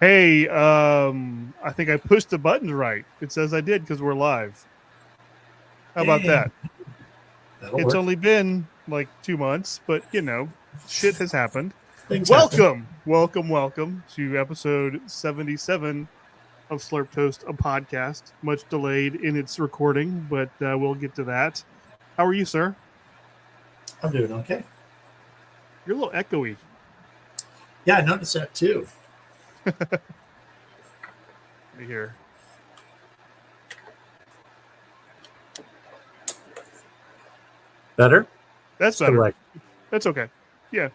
Hey, I think I pushed the buttons right. It says I did because we're live. How about Hey, that? that'll It's work. only been like 2 months, but shit has happened. Things happen. Welcome to episode 77 of Slurp Toast, a podcast, much delayed in its recording, but we'll get to that. How are you, sir? I'm doing okay. You're a little echoey. Yeah, I noticed that too. Let me hear. Better? That's Still better. like, That's okay. Yeah.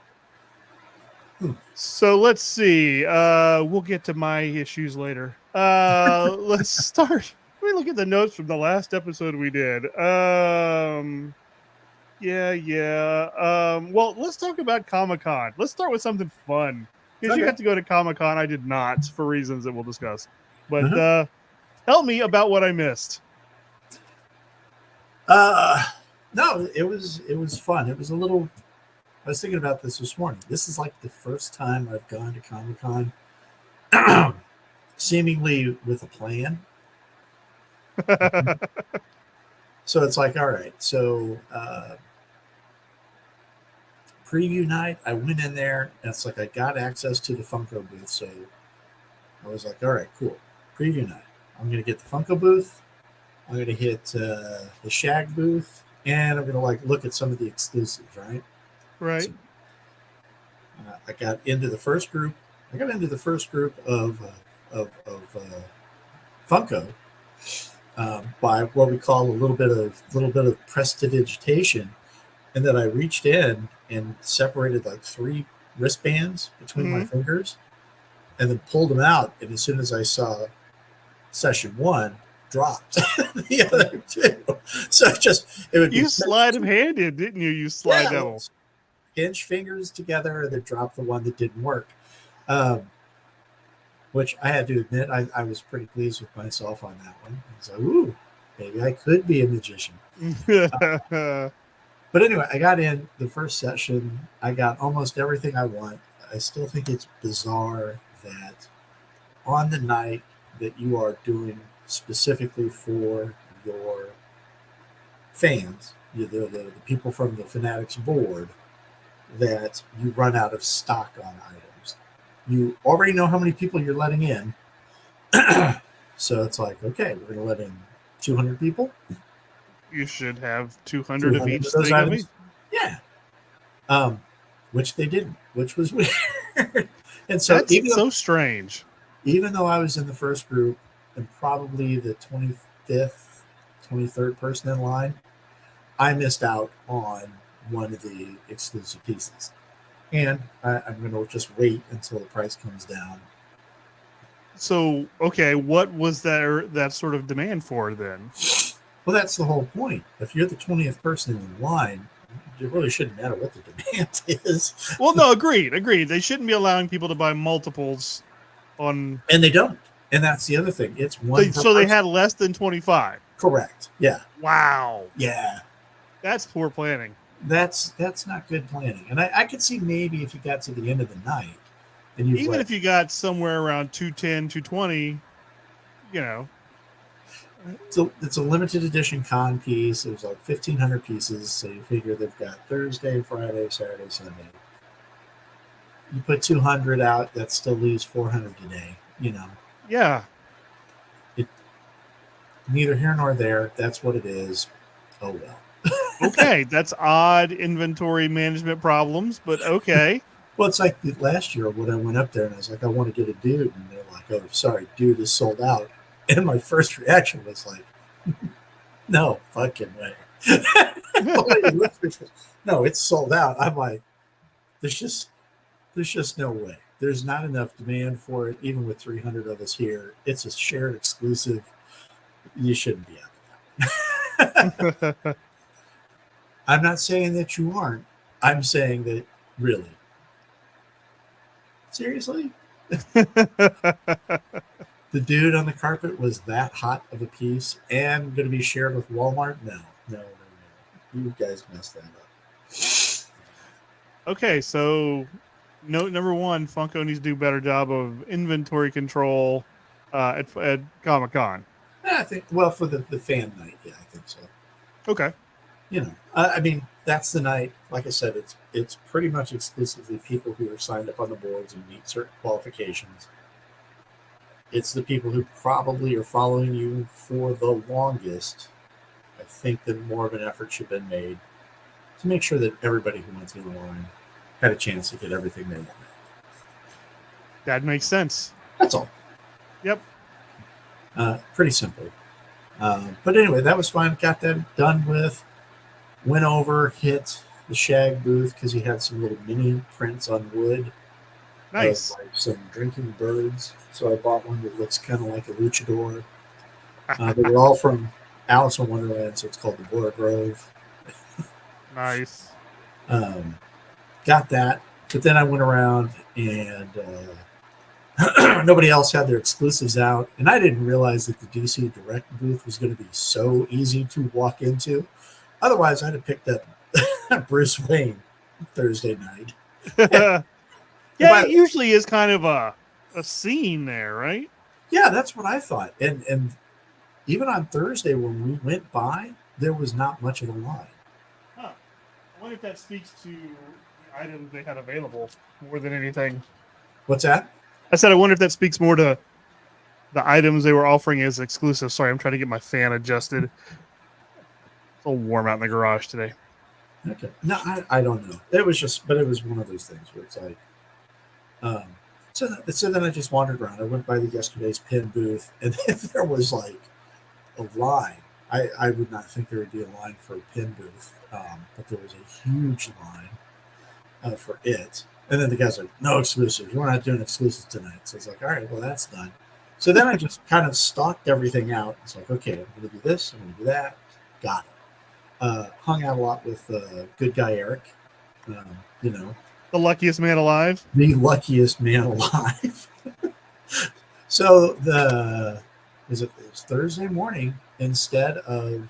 hmm, So let's see. We'll get to my issues later. Let's start. Let me look at the notes from the last episode we did. Yeah. Well, let's talk about Comic Con. Let's start with something fun because you okay. got to go to Comic Con. I did not, for reasons that we'll discuss. But Uh-huh. tell me about what I missed. Uh, no, it was fun. It was a little. I was thinking about this morning. This is like the first time I've gone to Comic Con, seemingly with a plan. So it's like, all right. So preview night, I went in there. And it's like I got access to the Funko booth, so I was like, all right, cool. Preview night. I'm gonna get the Funko booth. I'm going to hit the Shag booth, and I'm going to like look at some of the exclusives. Right. So Right. I got into the first group. I got into the first group of Funko by what we call a little bit of prestidigitation, and then I reached in and separated like three wristbands between my Mm-hmm. fingers, and then pulled them out. And as soon as I saw session one, dropped the other two. So it would be You slide of handed, didn't you? You sly yeah, devil. pinch fingers together and then drop the one that didn't work. Um, which I had to admit, I was pretty pleased with myself on that one. I was like, ooh, maybe I could be a magician. But anyway, I got in the first session. I got almost everything I want. I still think it's bizarre that on the night that you are doing specifically for your fans, the people from the Fanatics board, that you run out of stock on items. You already know how many people you're letting in. So it's like, okay, we're going to let in 200 people, You should have 200 of 200 each of those thing of me. items. Yeah. Um, which they didn't, which was weird. And so That's so strange. even though I was in the first group and probably the 25th, 23rd person in line, I missed out on one of the exclusive pieces. And I'm going to just wait until the price comes down. So, okay, what was that sort of demand for then? Well, that's the whole point. If you're the 20th person in line, it really shouldn't matter what the demand is. Well, no, agreed. They shouldn't be allowing people to buy multiples on. And they don't. And that's the other thing. It's one per So they person. had less than 25. Correct. Yeah. Wow, Yeah. that's poor planning. That's not good planning. And I could see maybe if you got to the end of the night and you've Even let if you got somewhere around 210, 220, you know, it's a limited edition con piece. It was like 1,500 pieces. So you figure they've got Thursday, Friday, Saturday, Sunday. You put 200 out, that still leaves 400 today. yeah. It, neither here nor there. That's what it is. Oh well. Okay, that's odd inventory management problems, but okay. Well, it's like last year when I went up there and I was like, I want to get a dude, and they're like, oh, sorry, dude is sold out. And my first reaction was like, no, fucking way. The lady looked at me, she goes, no, it's sold out. I'm like, there's just there's just no way. There's not enough demand for it, even with 300 of us here. It's a shared exclusive. You shouldn't be out of that. I'm not saying that you aren't. I'm saying that really, seriously, the dude on the carpet was that hot of a piece and going to be shared with Walmart? No. You guys messed that up. Okay, so Note number one: Funko needs to do a better job of inventory control at Comic-Con. I think, well, for the fan night, yeah, I think so. Okay. You know, I mean, that's the night. Like I said, it's pretty much exclusively people who are signed up on the boards and meet certain qualifications. It's the people who probably are following you for the longest. I think that more of an effort should have been made to make sure that everybody who went through the line had a chance to get everything they wanted. That makes sense. That's all. Yep. Pretty simple. But anyway, that was fun. Got that done with. Went over, hit the Shag booth because he had some little mini prints on wood Nice. of like some drinking birds. So I bought one that looks kind of like a luchador. They were all from Alice in Wonderland, so it's called the Bora Grove. Nice. Got that, but then I went around and nobody else had their exclusives out, and I didn't realize that the DC Direct booth was going to be so easy to walk into. Otherwise, I'd have picked up Bruce Wayne Thursday night. Yeah, it usually is kind of a scene there, right? Yeah, that's what I thought. And even on Thursday when we went by, there was not much of a line. Huh. I wonder if that speaks to the items they had available more than anything. What's that? I said I wonder if that speaks more to the items they were offering as exclusive. Sorry, I'm trying to get my fan adjusted. It's a little warm out in the garage today. Okay. No, I don't know. It was just, but it was one of those things where it's like, so then I just wandered around. I went by the yesterday's pin booth, and there was like a line. I would not think there would be a line for a pin booth, but there was a huge line for it. And then the guy's like, no exclusives. We're not doing exclusives tonight. So it's like, all right, well, that's done. So then I just kind of stalked everything out. It's like, okay, I'm going to do this. I'm going to do that. Got it. Hung out a lot with good guy Eric. You know, the luckiest man alive. The luckiest man alive. So it was Thursday morning, instead of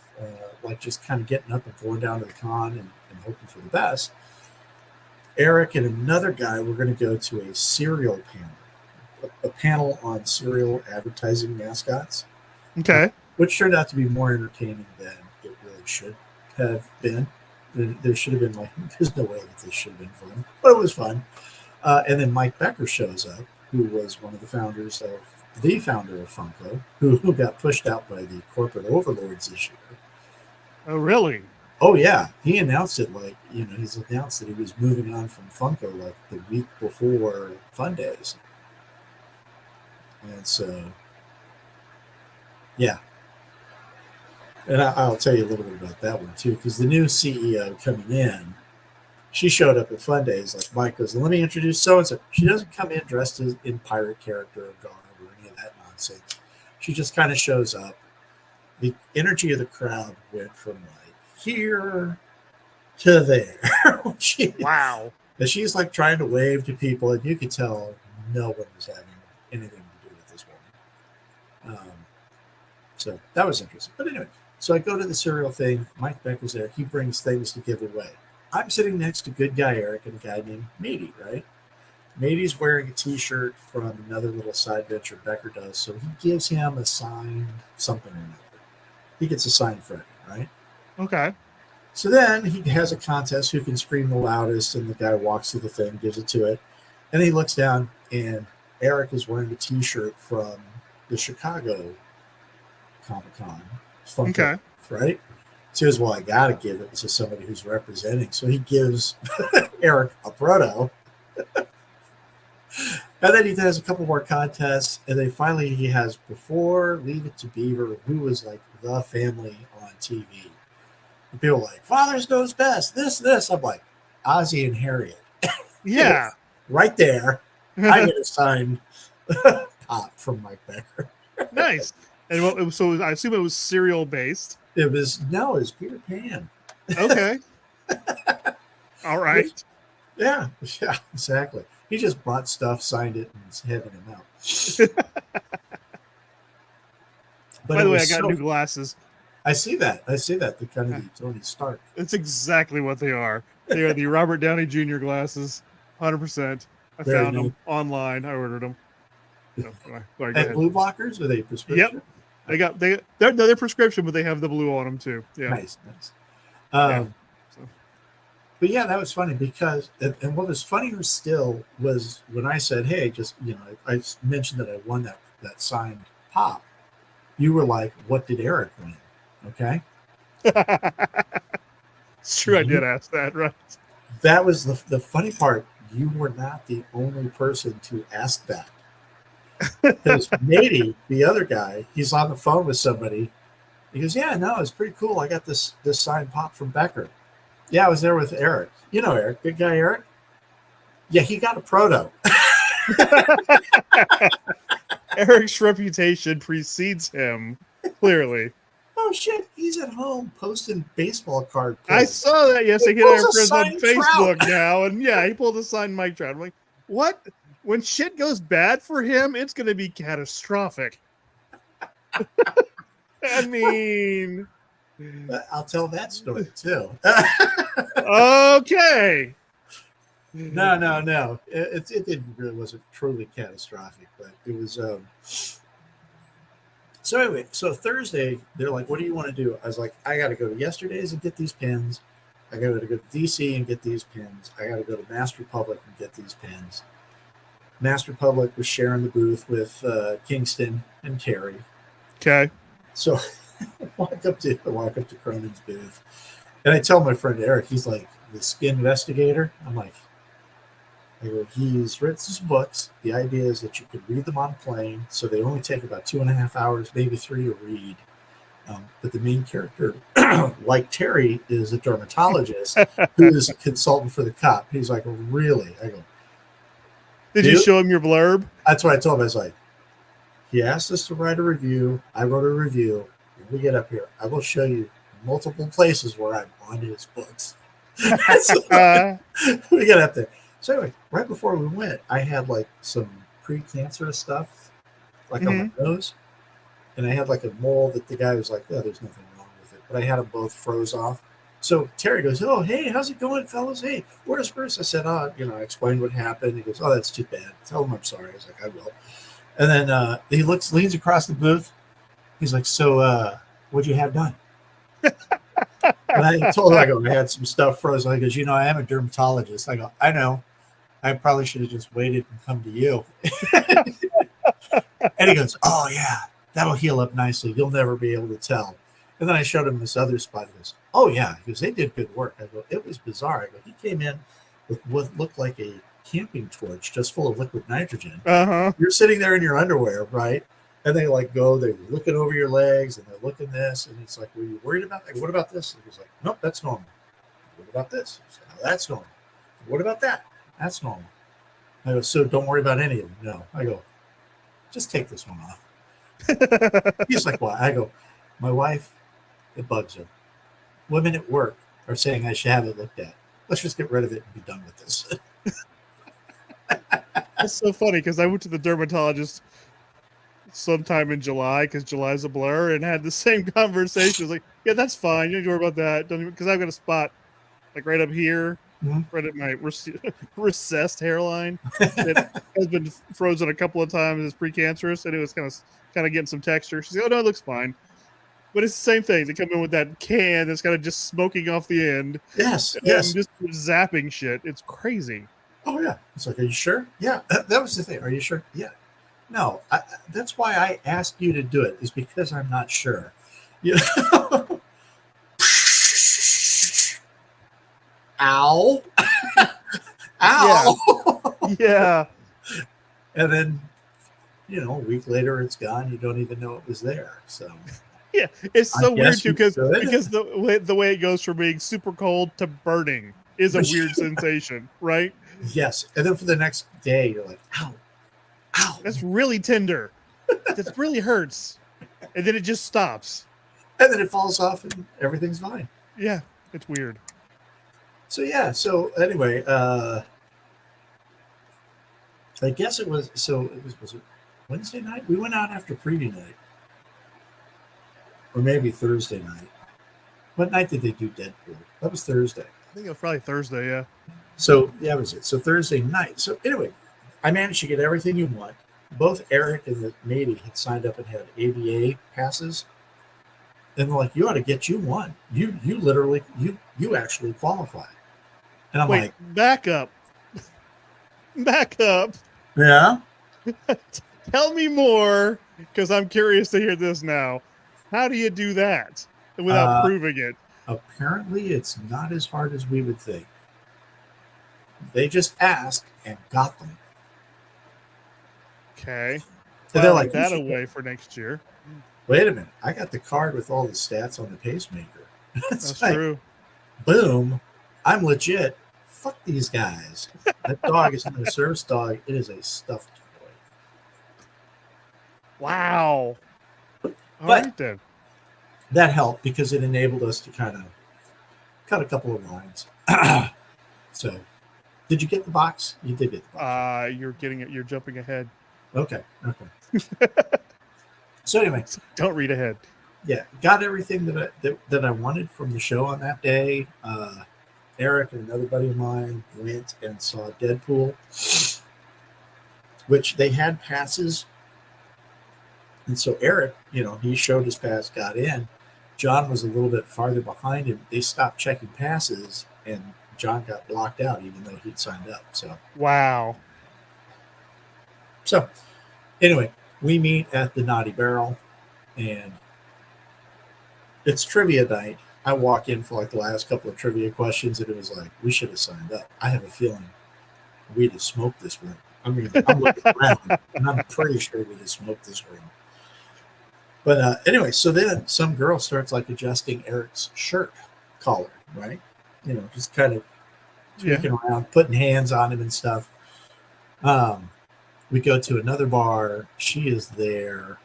like just kind of getting up and going down to the con and hoping for the best, Eric and another guy were going to go to a cereal panel, a panel on cereal advertising mascots. Okay. Which turned out to be more entertaining than it really should have been. There should have been like, there's no way that this should have been fun, but it was fun. And then Mike Becker shows up, who was one of the founder of Funko, who got pushed out by the corporate overlords this year. Oh, really? Oh, yeah. He announced it like, he's announced that he was moving on from Funko like the week before Fun Days. And so, yeah. And I'll tell you a little bit about that one, too, because the new CEO coming in, she showed up at Fun Days. Like Mike goes, let me introduce so-and-so. She doesn't come in dressed in pirate character or garb or any of that nonsense. She just kind of shows up. The energy of the crowd went from like here to there. Wow. And she's like trying to wave to people, and you could tell no one was having anything to do with this woman. So that was interesting. But anyway, so I go to the cereal thing. Mike Becker's there. He brings things to give away. I'm sitting next to good guy Eric and a guy named Matey, right? Matey's wearing a T-shirt from another little side venture Becker does, so he gives him a signed something or another. He gets a signed Freddy, right? Okay. So then he has a contest who can scream the loudest, and the guy walks to the thing, gives it to it, and he looks down, and Eric is wearing a T-shirt from the Chicago Comic-Con. Okay. Right? So he goes, well, I got to give it to somebody who's representing. So he gives Eric a proto. And then he does a couple more contests. And then finally he has before Leave It to Beaver, who was like the family on TV. And people are like, Fathers Knows Best. This. I'm like, Ozzy and Harriet. Yeah. Right there. I get a signed pop from Mike Becker. Nice. And so I assume it was cereal based. It was Peter Pan. Okay. All right. Yeah, exactly. He just bought stuff, signed it, and is handing them out. By the way, I got new glasses. I see that. The kind of the Tony Stark. It's exactly what they are. They are the Robert Downey Jr. glasses, 100%. I Very found nice. them online. I ordered them. No, sorry, go And ahead. blue blockers, are they prescription? Yep. They're prescription, but they have the blue on them too. Yeah. Nice. Yeah. So. But yeah, that was funny because, and what was funnier still was when I said, "Hey, just I mentioned that I won that signed pop." You were like, "What did Eric win?" Okay, It's true. I did ask that, right? that was the funny part. You were not the only person to ask that, because Nady, the other guy, he's on the phone with somebody. He goes, "Yeah, no, it's pretty cool. I got this signed pop from Becker." Yeah, I was there with Eric. You know Eric, good guy Eric. Yeah, he got a proto. Eric's reputation precedes him, clearly. Oh shit, he's at home posting baseball card I pulls. saw that yesterday. He He and I are pulls a friends on signed Facebook Trout. now, and yeah, he pulled a signed Mike Trout. I'm like, what? When shit goes bad for him, it's going to be catastrophic. I mean, I'll tell that story too. okay. No. It didn't really wasn't truly catastrophic, but it was. So anyway, so Thursday they're like, "What do you want to do?" I was like, "I got to go to yesterday's and get these pins. I got to go to DC and get these pins. I got to go to Master Republic and get these pins." Master Republic was sharing the booth with Kingston and Terry. Okay. So I walk up to Cronin's booth, and I tell my friend Eric, he's like the skin investigator. I'm like, he's written some books. The idea is that you could read them on a plane, so they only take about 2.5 hours, maybe 3 to read. But the main character, like Terry, is a dermatologist who is a consultant for the cop. He's like, really? I go, Did you show him your blurb? That's what I told him. I was like, he asked us to write a review. I wrote a review. When we get up here, I will show you multiple places where I'm on his books. So, we get up there. So anyway, right before we went, I had like some pre-cancerous stuff, like on my nose, and I had like a mole that the guy was like, "Oh, there's nothing wrong with it," but I had them both froze off. So Terry goes, "Oh, hey, how's it going, fellas? Hey, where's Bruce?" I said, "Oh, I explained what happened." He goes, "Oh, that's too bad. Tell him I'm sorry." I was like, "I will." And then he leans across the booth. He's like, "So, what'd you have done?" And I told him, I had some stuff frozen. He goes, "I am a dermatologist." I go, "I know. I probably should have just waited and come to you." And he goes, "Oh, yeah, that'll heal up nicely. You'll never be able to tell." And then I showed him this other spot. He goes, "Oh, yeah." He goes, "They did good work." I go, "It was bizarre." I go, "He came in with what looked like a camping torch just full of liquid nitrogen. You're sitting there in your underwear, right?" And they they're looking over your legs and they're looking this. And it's like, "Were you worried about that? What about this?" And he was like, "Nope, that's normal." "What about this?" He said, "No, that's normal." "What about that?" "That's normal." I go, "So don't worry about any of them." "No." I go, "Just take this one off." He's like, "Why?" I go, "My wife, it bugs her. Women at work are saying I should have it looked at. Let's just get rid of it and be done with this." That's so funny because I went to the dermatologist sometime in July because July's a blur and had the same conversation. I was like, "Yeah, that's fine. You don't need to worry about that." Because I've got a spot like right up here, right at my recessed hairline. It has been frozen a couple of times. It's precancerous, and it was kind of getting some texture. She's like, "Oh no, it looks fine." But it's the same thing. They come in with that can that's kind of just smoking off the end. Yes. And just zapping shit. It's crazy. Oh, yeah. It's like, "Are you sure?" "Yeah." That was the thing. "Are you sure?" "Yeah." "No, that's why I asked you to do it, is because I'm not sure." Ow. Ow. Yeah. And then, a week later, it's gone. You don't even know it was there. So, yeah, it's so weird too because the way it goes from being super cold to burning is a weird sensation, right? Yes, and then for the next day, you're like, "Ow, ow." That's really tender. That really hurts, and then it just stops, and then it falls off, and everything's fine. Yeah, it's weird. So yeah. So anyway, I guess it was. So was it Wednesday night? We went out after preview night. Or maybe Thursday night. What night did they do Deadpool? That was Thursday. I think it was probably Thursday, yeah. So, yeah, that was it. So Thursday night. So anyway, I managed to get everything you want. Both Eric and the Navy had signed up and had ABA passes. And they're like, you ought to get you one. You literally you actually qualify. And I'm Wait, like, back up. Back up. yeah. Tell me more, because I'm curious to hear this now. How do you do that without proving it? Apparently it's not as hard as we would think. They just asked and got them. Okay. And they're Filing like, that away for next year. wait a minute, I got the card with all the stats on the pacemaker. That's true. Boom, I'm legit. Fuck these guys. That dog is not a service dog. It is a stuffed toy. Wow. All But right then. that helped because it enabled us to kind of cut a couple of lines. So, did you get the box? You did get the box. You're getting it. You're jumping ahead. Okay. So anyway, don't read ahead. Yeah, got everything that I wanted from the show on that day. Eric and another buddy of mine went and saw Deadpool, which they had passes. And so Eric, he showed his pass, got in. John was a little bit farther behind him. They stopped checking passes, and John got blocked out, even though he'd signed up. So wow. So anyway, we meet at the Naughty Barrel, and it's trivia night. I walk in for like the last couple of trivia questions, and it was like, we should have signed up. I have a feeling we'd have smoked this room. I mean, I'm looking around, and I'm pretty sure we'd have smoked this room. But anyway, so then some girl starts like adjusting Eric's shirt collar, right? Just kind of tweaking around, putting hands on him and stuff. We go to another bar. She is there.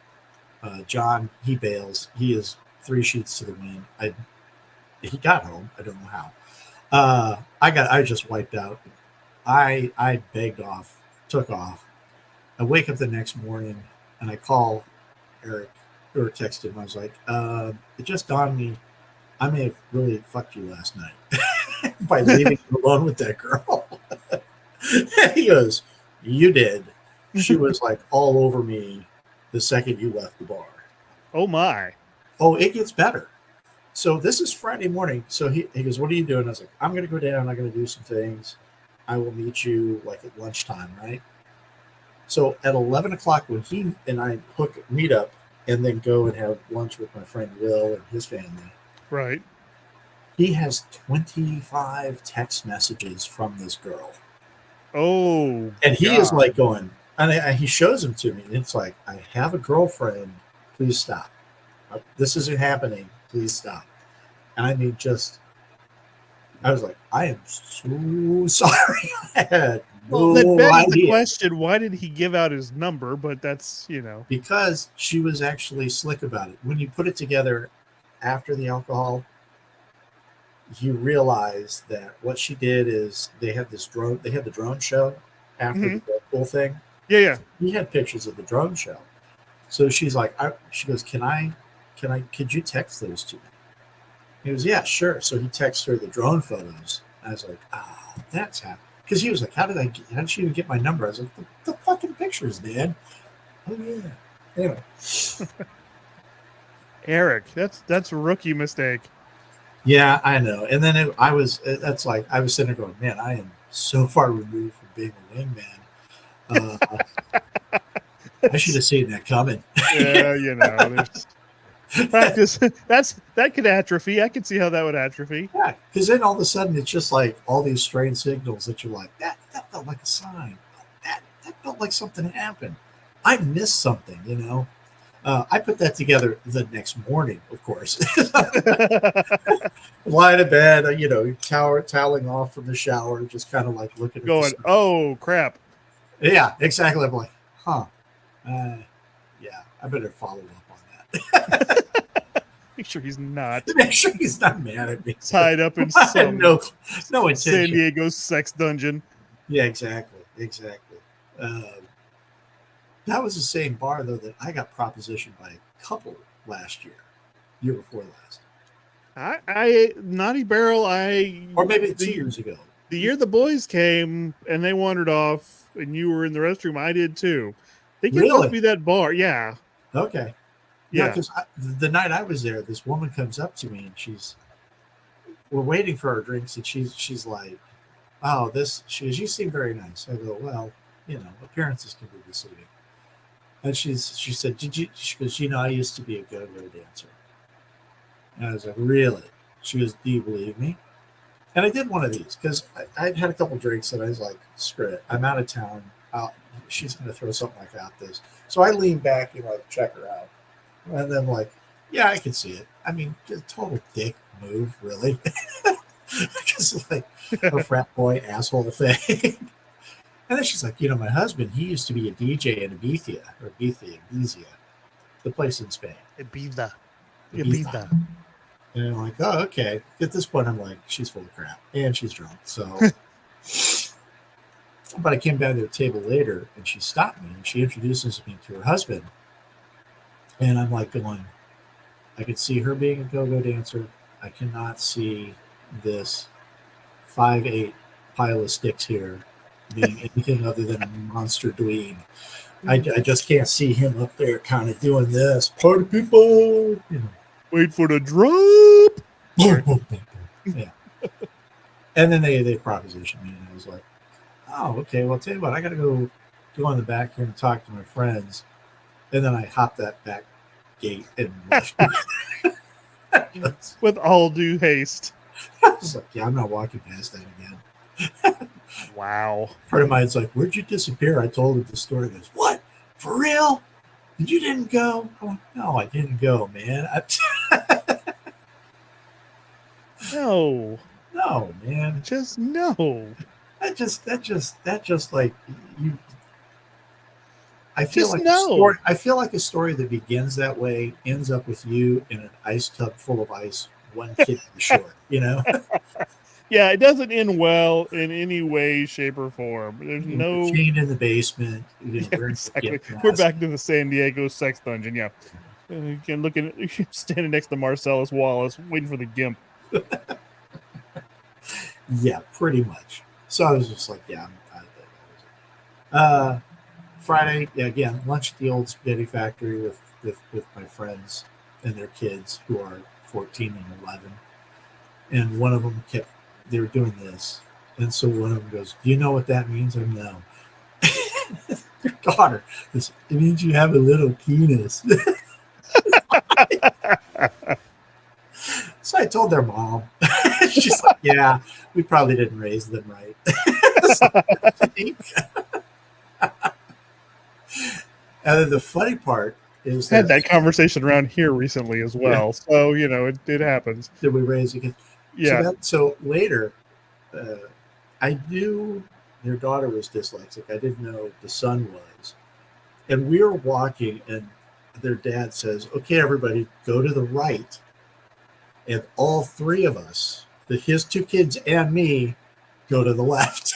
John, he bails. He is 3 sheets to the wind. He got home. I don't know how. I just wiped out. I begged off, took off. I wake up the next morning and I call Eric or text him. I was like, it just dawned me, I may have really fucked you last night by leaving you alone with that girl. And he goes, you did. She was like all over me the second you left the bar. Oh my. Oh, it gets better. So this is Friday morning. So he goes, what are you doing? I was like, I'm going to go down. I'm going to do some things. I will meet you like at lunchtime, right? So at 11 o'clock when he and I meet up and then go and have lunch with my friend Will and his family. Right. He has 25 text messages from this girl. Oh. And he is like going, and he shows them to me. And it's like, I have a girlfriend. Please stop. This isn't happening. Please stop. And I mean, I was like, I am so sorry. I had no that begs idea. The question, why did he give out his number? But that's, Because she was actually slick about it. When you put it together after the alcohol, you realize that what she did is they had the drone show after the whole thing. Yeah. He had pictures of the drone show. So she's like, she goes, could you text those to me? He goes, yeah, sure. So he texts her the drone photos. I was like, that's happening. Because he was like, how did she even get my number? I was like, the fucking pictures, man. Oh yeah. Anyway. Eric, that's a rookie mistake. Yeah, I know. And then I was sitting there going, man, I am so far removed from being a wingman. I should have seen that coming. Yeah, practice. That could atrophy. I could see how that would atrophy. Yeah, because then all of a sudden it's just like all these strange signals that you're like, that felt like a sign. That felt like something happened. I missed something, I put that together the next morning, of course. Lying in bed, toweling off from the shower, just kind of like looking going, oh crap. Yeah, exactly. I'm like, yeah, I better follow up on that. Make sure he's not mad at me. Tied up in some no intention. San Diego sex dungeon. Yeah, exactly. That was the same bar though that I got propositioned by a couple year before last. I Naughty Barrel. Or maybe 2 years ago. The year the boys came and they wandered off, and you were in the restroom, I did too. I think it Really? must be that bar. Yeah. Okay. Yeah. Because the night I was there, this woman comes up to me and we're waiting for our drinks, and she's like, "Oh, she goes, you seem very nice." I go, "Well, appearances can be deceiving." And she said, "Did you?" She goes, "I used to be a go-go dancer." And I was like, "Really?" She goes, "Do you believe me?" And I did one of these because I'd had a couple drinks and I was like, "Screw it, I'm out of town. She's going to throw something like that." This, so I leaned back and like check her out, and then like, yeah, I can see it. I mean, just total dick move, really, because like a frat boy asshole thing. And then she's like, "My husband, he used to be a DJ in Ibiza, the place in Spain." Ibiza. Ibiza. And I'm like, "Oh, okay." At this point, I'm like, she's full of crap and she's drunk. So, but I came down to the table later and she stopped me and she introduces me to her husband. And I'm like going, I could see her being a go-go dancer. I cannot see this 5'8" pile of sticks here being anything other than a monster dweeb. I just can't see him up there kind of doing this. Party people, Wait for the drop. Yeah. And then they propositioned me, and I was like, "Oh, okay. Well, I'll tell you what, I got to go in the back here and talk to my friends." And then I hopped that back gate and left. With all due haste. I was like, "Yeah, I'm not walking past that again." Wow. Part of mine's like, "Where'd you disappear?" I told him the story. He goes, "What? For real? You didn't go?" I'm like, "No, I didn't go, man." No. No, man. Just no. That just like you. I feel Just like no. a story. I feel like a story that begins that way ends up with you in an ice tub full of ice, one kid short. Yeah, it doesn't end well in any way, shape, or form. There's You're no. chained in the basement. Yeah, exactly. Mask. We're back to the San Diego sex dungeon. Yeah. Again, standing next to Marcellus Wallace, waiting for the gimp. Yeah, pretty much. So I was just like, yeah, I'm Friday, yeah, again, lunch at the old spaghetti factory with my friends and their kids who are 14 and 11. And one of them they were doing this. And so one of them goes, "Do you know what that means?" I'm no. Their daughter goes, "It means you have a little penis." So I told their mom. She's like, "Yeah, we probably didn't raise them right." And then the funny part is had that conversation around here recently as well. Yeah. So, it happens. Did we raise again? Yeah. So later, I knew their daughter was dyslexic. I didn't know the son was. And we were walking, and their dad says, "Okay, everybody, go to the right." And all three of us, his two kids and me, go to the left.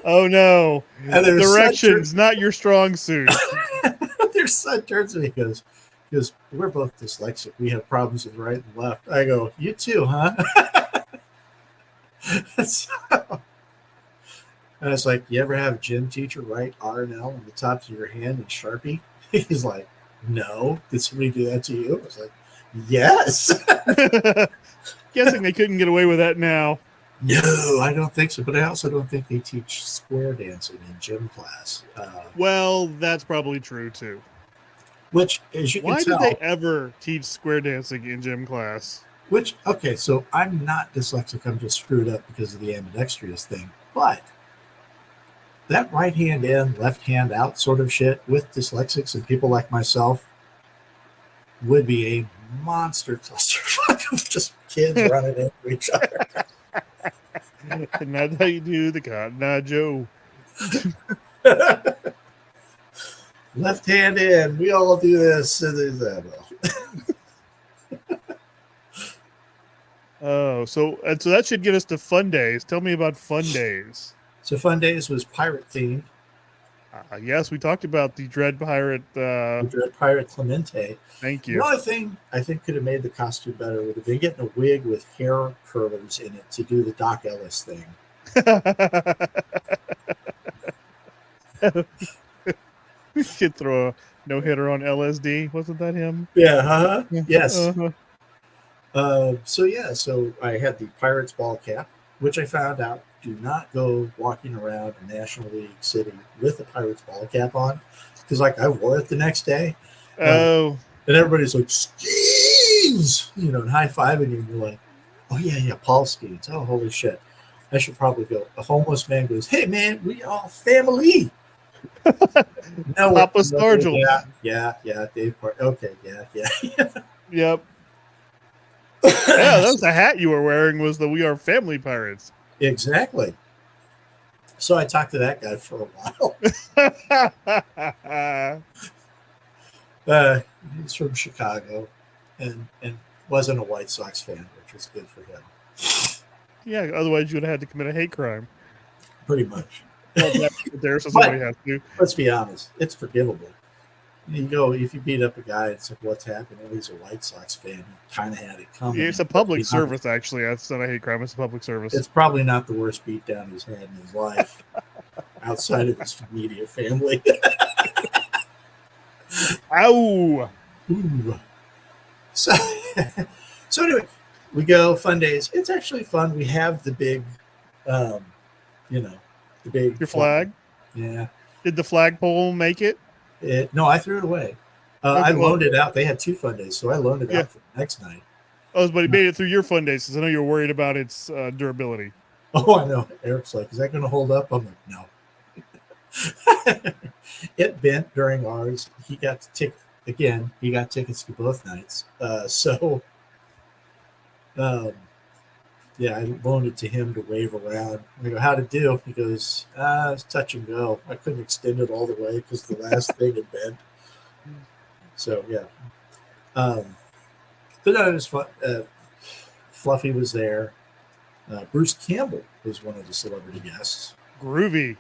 Oh no! Directions, not your strong suit. Their son turns to me and goes, "We're both dyslexic. We have problems with right and left." I go, "You too, huh?" So, and I was like, "You ever have a gym teacher write R&L on the tops of your hand in Sharpie?" He's like, "No." "Did somebody do that to you?" I was like, "Yes." Guessing they couldn't get away with that now. No, I don't think so. But I also don't think they teach square dancing in gym class. Well, that's probably true too. Which, as you can tell, why did they ever teach square dancing in gym class? Which, okay, so I'm not dyslexic. I'm just screwed up because of the ambidextrous thing. But that right hand in, left hand out sort of shit with dyslexics and people like myself would be a monster clusterfuck of just kids running into each other. And that's how you do the Cotton Eye Joe. Left hand in. We all do this. Oh, so that should get us to Fun Days. Tell me about Fun Days. So Fun Days was pirate themed. Yes, we talked about the Dread Pirate. The Dread Pirate Clemente. Thank you. The only thing I think could have made the costume better would have been getting a wig with hair curlers in it to do the Doc Ellis thing. We could throw a no hitter on LSD. Wasn't that him? Yeah, huh? Yeah. Yes. Uh-huh. So I had the Pirates ball cap, which I found out do not go walking around a National League city with a Pirates ball cap on, because like I wore it the next day, and, Oh, and everybody's like Skeens, and high fiving you, and you're like, oh yeah, Paul Skeens. Oh holy shit, I should probably go. A homeless man goes, hey man, we all family. No, Papa no, Stargel. yeah, Dave Part. Okay, yeah. Yep. Yeah, that was the hat you were wearing. Was the "We Are Family Pirates"? Exactly. So I talked to that guy for a while. Uh, he's from Chicago, and wasn't a White Sox fan, which was good for him. Yeah. Otherwise, you would have had to commit a hate crime. Pretty much. Well, there, so somebody has to. Let's be honest, it's forgivable. If you beat up a guy, it's like, what's happening? Well, he's a White Sox fan. He kind of had it coming. It's a public service, actually. It's not a hate crime. It's a public service. It's probably not the worst beatdown he's had in his life, outside of his immediate family. Ow! Ooh. So anyway, we go fun days. It's actually fun. We have the big, the big Your flag? Yeah. Did the flagpole make it? No, I threw it away. I loaned it out. They had 2 fun days, so I loaned it out for the next night. Oh, but it made it through your fun days, because I know you're worried about its durability. Oh, I know. Eric's like, is that going to hold up? I'm like, no. It bent during ours. He got he got tickets to both nights. Yeah, I loaned it to him to wave around. I go, how'd it do? He goes, it's touch and go. I couldn't extend it all the way because the last thing had bent. So, yeah. But no, it was fun. Fluffy was there. Bruce Campbell was one of the celebrity guests. Groovy.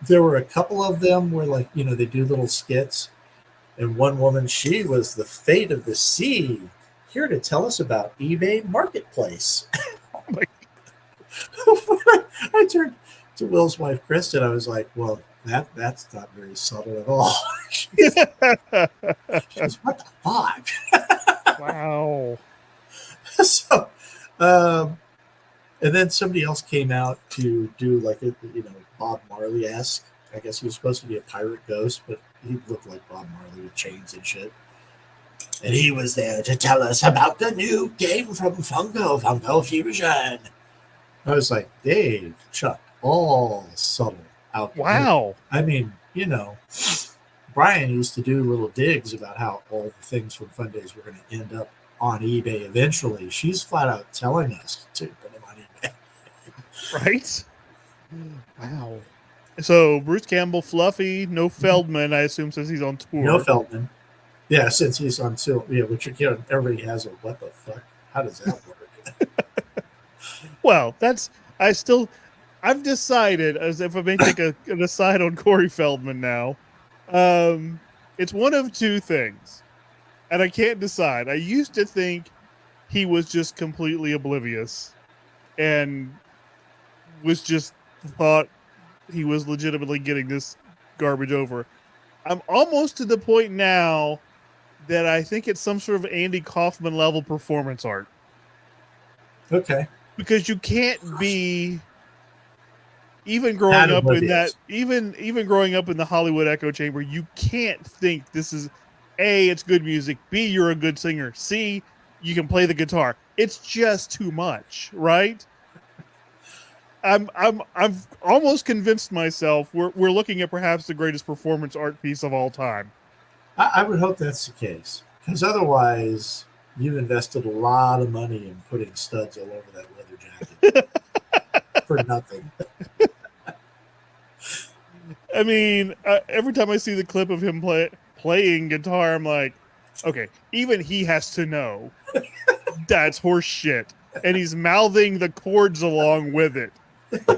There were a couple of them where, like, they do little skits. And one woman, she was the fate of the sea, here to tell us about eBay Marketplace. Oh my. I turned to Will's wife, Kristen. I was like, well, that's not very subtle at all. She goes, what the fuck? Wow. So, and then somebody else came out to do like a, Bob Marley-esque. I guess he was supposed to be a pirate ghost, but he looked like Bob Marley with chains and shit. And he was there to tell us about the new game from Funko Fusion. I was like, Dave, Chuck, all subtle out there. Wow. I mean, Brian used to do little digs about how all the things from Fun Days were going to end up on eBay eventually. She's flat out telling us to put them on eBay. Right? Wow. So Bruce Campbell, Fluffy, no Feldman, I assume, since he's on tour. No Feldman. Yeah, since he's on tour. Yeah, which everybody has a what the fuck? How does that work? Well, I've decided, as if I may take an aside on Corey Feldman now. It's one of 2 things. And I can't decide. I used to think he was just completely oblivious and was just thought he was legitimately getting this garbage over. I'm almost to the point now that I think it's some sort of Andy Kaufman level performance art. Okay. Because you can't be, even growing up in that, even growing up in the Hollywood echo chamber, you can't think this is A, it's good music, B, you're a good singer, C, you can play the guitar. It's just too much, right? I'm almost convinced myself we're looking at perhaps the greatest performance art piece of all time. I would hope that's the case, because otherwise you've invested a lot of money in putting studs all over that leather jacket for nothing. I mean, every time I see the clip of him playing guitar, I'm like, okay, even he has to know that's horse shit, and he's mouthing the chords along with it.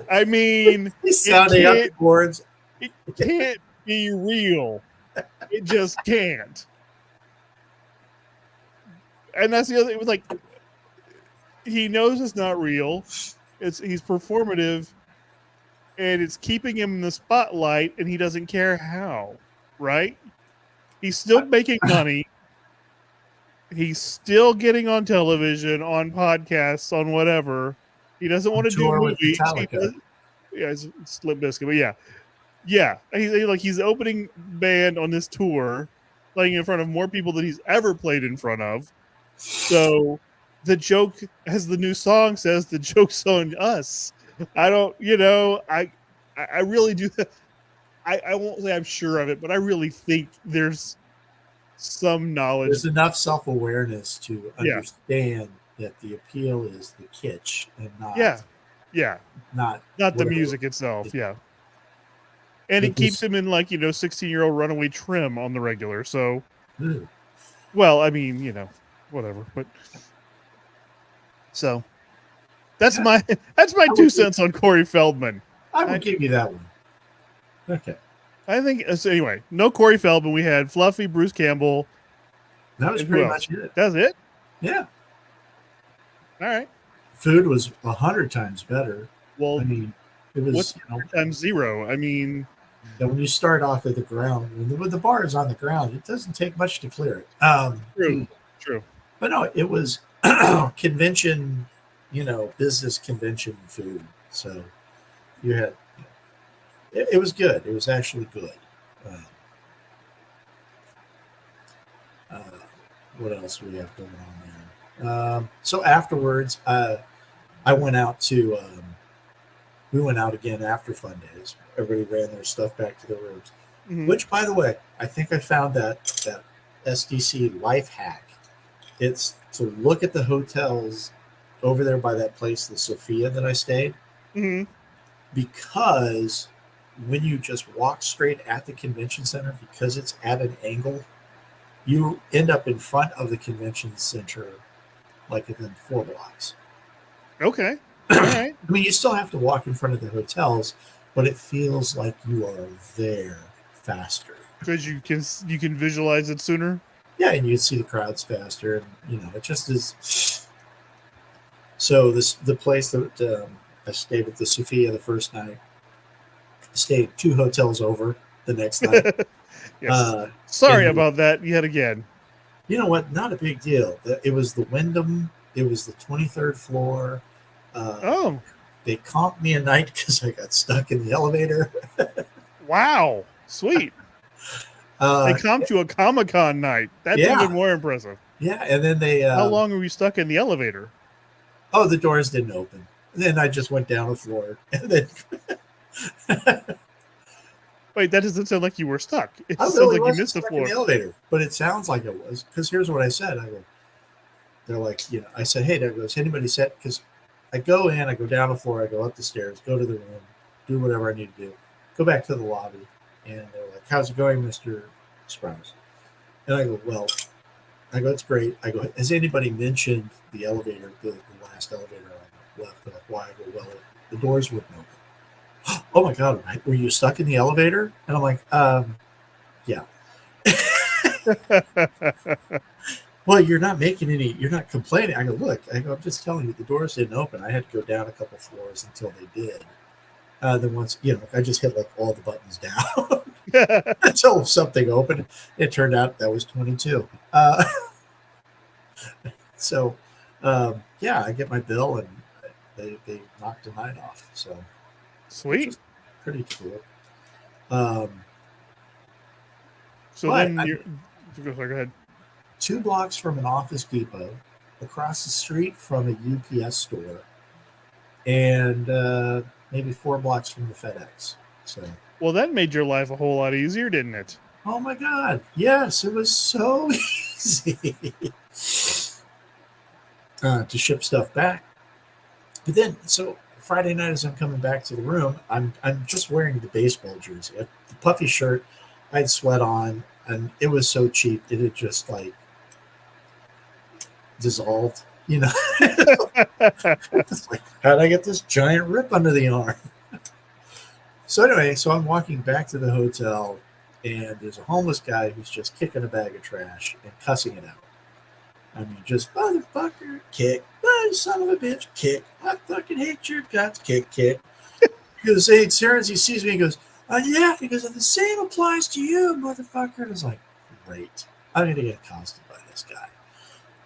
I mean, he's sounding out the chords. It can't be real. It just can't. And that's the other thing. It was like, he knows it's not real. He's performative, and it's keeping him in the spotlight, and he doesn't care how. Right? He's still making money. He's still getting on television, on podcasts, on whatever. He doesn't want to do Tour with movies. Metallica. It's Limp Bizkit, but yeah. He's opening band on this tour, playing in front of more people than he's ever played in front of. So the joke, as the new song says, the joke's on us. I don't, I really do. I won't say I'm sure of it, but I really think there's some knowledge. There's enough self-awareness to Yeah. understand that the appeal is the kitsch and not not the whatever. music itself. Yeah. And But it keeps him in 16-year-old runaway trim on the regular. So, Ooh. well, I mean, whatever. But so that's my 2 cents on Corey Feldman. I will give you that one. Okay. I think so. Anyway, no Corey Feldman. We had Fluffy, Bruce Campbell. That was pretty much it. That's it. Yeah. All right. Food was 100 times better. Well, I mean, it was what's times 0? I mean, when you start off at the ground, when the bar is on the ground, it doesn't take much to clear it. True. But no, it was convention, business convention food. So you had, it was good. It was actually good. What else do we have going on there? So afterwards, I went out to, we went out again after Fun Days. Everybody ran their stuff back to their rooms. Mm-hmm. Which, by the way, I think I found that SDC life hack. It's to look at the hotels over there by that place, the Sophia that I stayed. Mm-hmm. Because when you just walk straight at the convention center, because it's at an angle, you end up in front of the convention center like within 4 blocks. Okay. All right. I mean, you still have to walk in front of the hotels, but it feels like you are there faster. Because you can visualize it sooner? Yeah, and you can see the crowds faster. And, it just is. So the place that I stayed at the Sophia the first night, stayed 2 hotels over the next night. Yes. Sorry about that yet again. You know what? Not a big deal. It was the Wyndham. It was the 23rd floor. They comped me a night because I got stuck in the elevator. Wow. Sweet. They comped you a Comic-Con night. That's even more impressive. Yeah, and then they... How long were you stuck in the elevator? Oh, the doors didn't open. And then I just went down the floor. And then... Wait, that doesn't sound like you were stuck. It sounds like you missed the floor. In the elevator, but it sounds like it was. Because here's what I said. They're like, I said, hey, there goes, anybody set? Because I go in, I go down the floor, I go up the stairs, go to the room, do whatever I need to do, go back to the lobby. And they're like, how's it going, Mr. Sprouse? And I go, it's great. I go, has anybody mentioned the elevator, the last elevator I left? They're like, why? I go, the doors wouldn't open. Oh my God, were you stuck in the elevator? And I'm like, yeah. Well, you're not complaining. I go, look, I'm just telling you, the doors didn't open. I had to go down a couple floors until they did. Then once, I just hit like all the buttons down until something opened. It turned out that was 22. So, I get my bill and they knocked the night off. So sweet, pretty cool. So then go ahead. 2 blocks from an Office Depot, across the street from a UPS store, and maybe 4 blocks from the FedEx. So, well, that made your life a whole lot easier, didn't it? Oh my God! Yes, it was so easy to ship stuff back. But then, so Friday night, as I'm coming back to the room, I'm just wearing the baseball jersey, the puffy shirt. I had sweat on, and it was so cheap it had just like dissolved. It's like, how did I get this giant rip under the arm? So anyway, I'm walking back to the hotel, and there's a homeless guy who's just kicking a bag of trash and cussing it out. I mean, just motherfucker, kick you son of a bitch, kick. I fucking hate your guts, kick, kick. Because he turns, he sees me, he goes, yeah, he goes, the same applies to you, motherfucker. And I was like, great. I'm going to get accosted by this guy.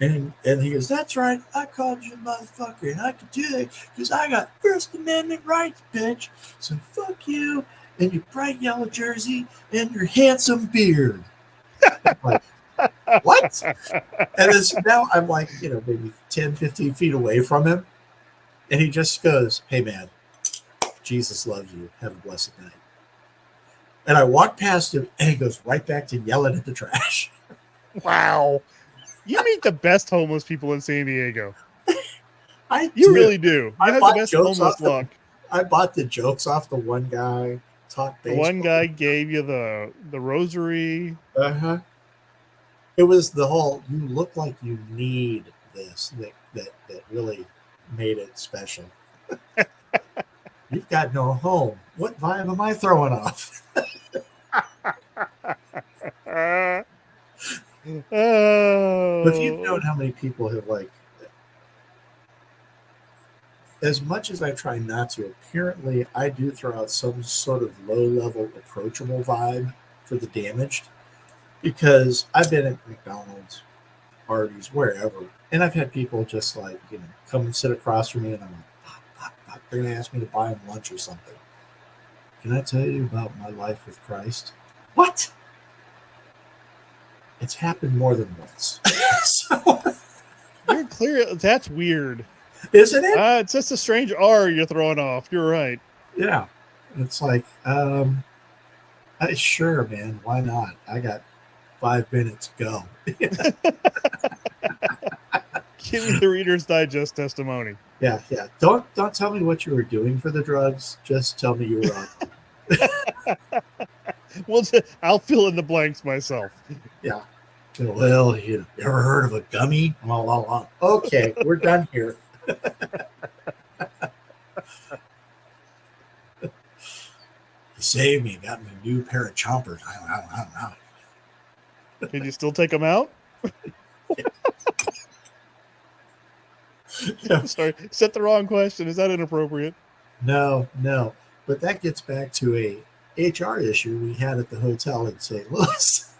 And he goes, that's right, I called you a motherfucker, and I could do that because I got First Amendment rights, bitch. So fuck you and your bright yellow jersey and your handsome beard. I'm like, what? And then so now I'm like, maybe 10, 15 feet away from him. And he just goes, hey, man, Jesus loves you. Have a blessed night. And I walk past him, and he goes right back to yelling at the trash. Wow. You meet the best homeless people in San Diego. You really do. You have the best homeless luck. I bought the jokes off the one guy. Talk baseball. The one guy gave you the rosary. Uh-huh. It was the whole, you look like you need this that really made it special. You've got no home. What vibe am I throwing off? But you've known how many people have, like, as much as I try not to, apparently I do throw out some sort of low-level approachable vibe for the damaged, because I've been at McDonald's, parties, wherever, and I've had people just like, come and sit across from me, and I'm like, they're going to ask me to buy them lunch or something. Can I tell you about my life with Christ? What? It's happened more than once. So, you're clear. That's weird. Isn't it? It's just a strange R you're throwing off. You're right. Yeah. It's like, sure, man. Why not? I got 5 minutes. Go. Give me the Reader's Digest testimony. Yeah. Don't tell me what you were doing for the drugs. Just tell me you were on. Well, I'll fill in the blanks myself. Yeah. Well, you ever heard of a gummy? Well, okay, we're done here. You saved me, got me a new pair of chompers. I don't know. Can you still take them out? I'm sorry, set the wrong question. Is that inappropriate? No. But that gets back to a HR issue we had at the hotel in St. Louis.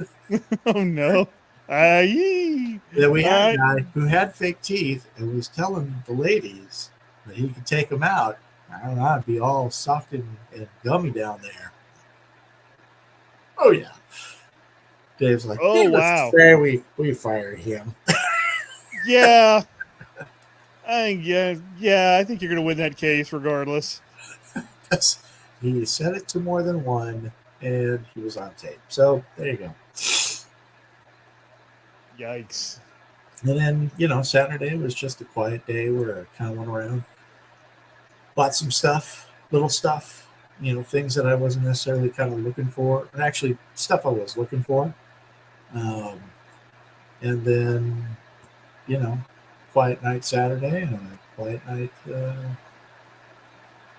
Oh no. That we had a guy who had fake teeth and was telling the ladies that he could take them out. I don't know, I'd be all soft and gummy down there. Oh yeah. Dave's like, oh wow. Say we fired him. Yeah. I think you're gonna win that case regardless. He said it to more than one, and he was on tape. So there you go. Yikes. And then, Saturday was just a quiet day where I kind of went around, bought some stuff, little stuff, things that I wasn't necessarily kind of looking for, and actually stuff I was looking for. And then, quiet night Saturday and a quiet night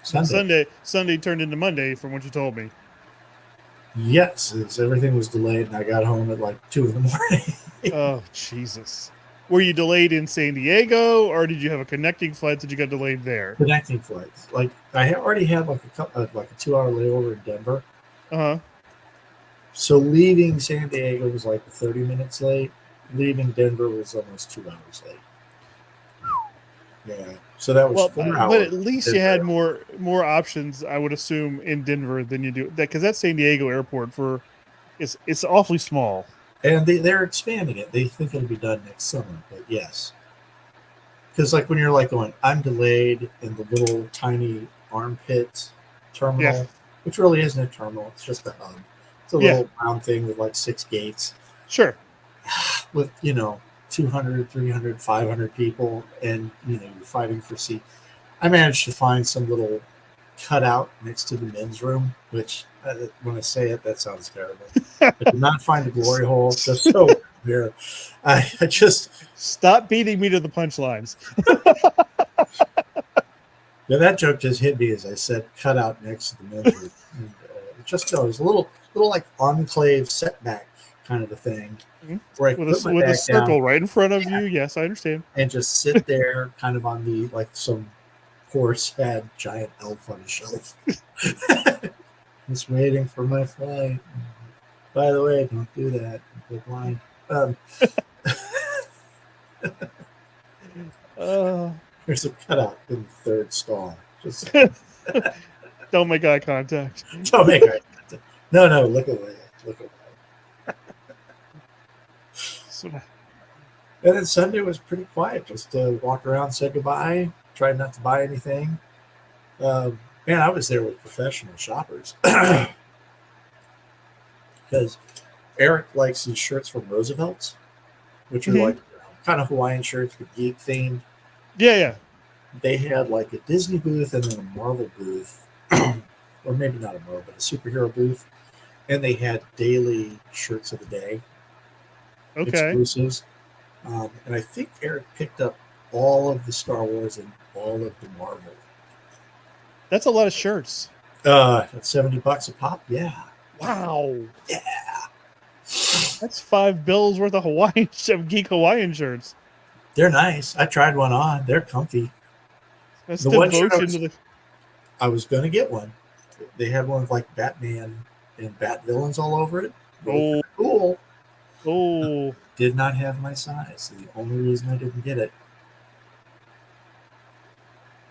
Sunday. Sunday turned into Monday from what you told me. Yes, everything was delayed, and I got home at like 2 in the morning. Oh, Jesus. Were you delayed in San Diego, or did you have a connecting flight that you got delayed there? Connecting flights. Like, I already had like a 2-hour layover in Denver. Uh-huh. So leaving San Diego was like 30 minutes late. Leaving Denver was almost 2 hours late. Yeah. So that was 4 hours. But at least you had more options, I would assume, in Denver than you do. Because that San Diego airport it's awfully small. And they're expanding it. They think it'll be done next summer, but yes. Because like when you're like going, I'm delayed in the little tiny armpit terminal, which really isn't a terminal. It's just a hub. It's a little round thing with like 6 gates. Sure. With, 200, 300, 500 people, and, you're fighting for seat. I managed to find some little cutout next to the men's room, which when I say it, that sounds terrible. I did not find a glory hole. Just so there. I just stop beating me to the punchlines. Yeah, that joke just hit me as I said cutout next to the men's room. And, it was a little like enclave setback kind of a thing, Mhm. where I With put my with a back down circle right in front of you. Yes, I understand. and just sit there, kind of on the like some horse had giant elf on a shelf, just waiting for my flight. By the way, don't do that. Go blind. Um, Uh, there's a cutout in the third stall. Just don't make eye contact. don't make eye contact. No, look away. Look away. So, And then Sunday was pretty quiet. Just walk around, say goodbye, try not to buy anything. Man, I was there with professional shoppers because Eric likes these shirts from Roosevelt's, which are like kind of Hawaiian shirts but geek themed. yeah. They had like a Disney booth and then a Marvel booth, or maybe not a Marvel, but a superhero booth. And they had daily shirts of the day, Okay. exclusives. And I think Eric picked up all of the Star Wars and all of the Marvel. That's a lot of shirts. At $70 a pop, yeah. Wow. Yeah. That's $5 worth of geek Hawaiian shirts. They're nice. I tried one on. They're comfy. That's The one shirt devotion to the. I was going to get one. They had one with like Batman and Bat villains all over it. Really cool. Oh. Did not have my size. The only reason I didn't get it.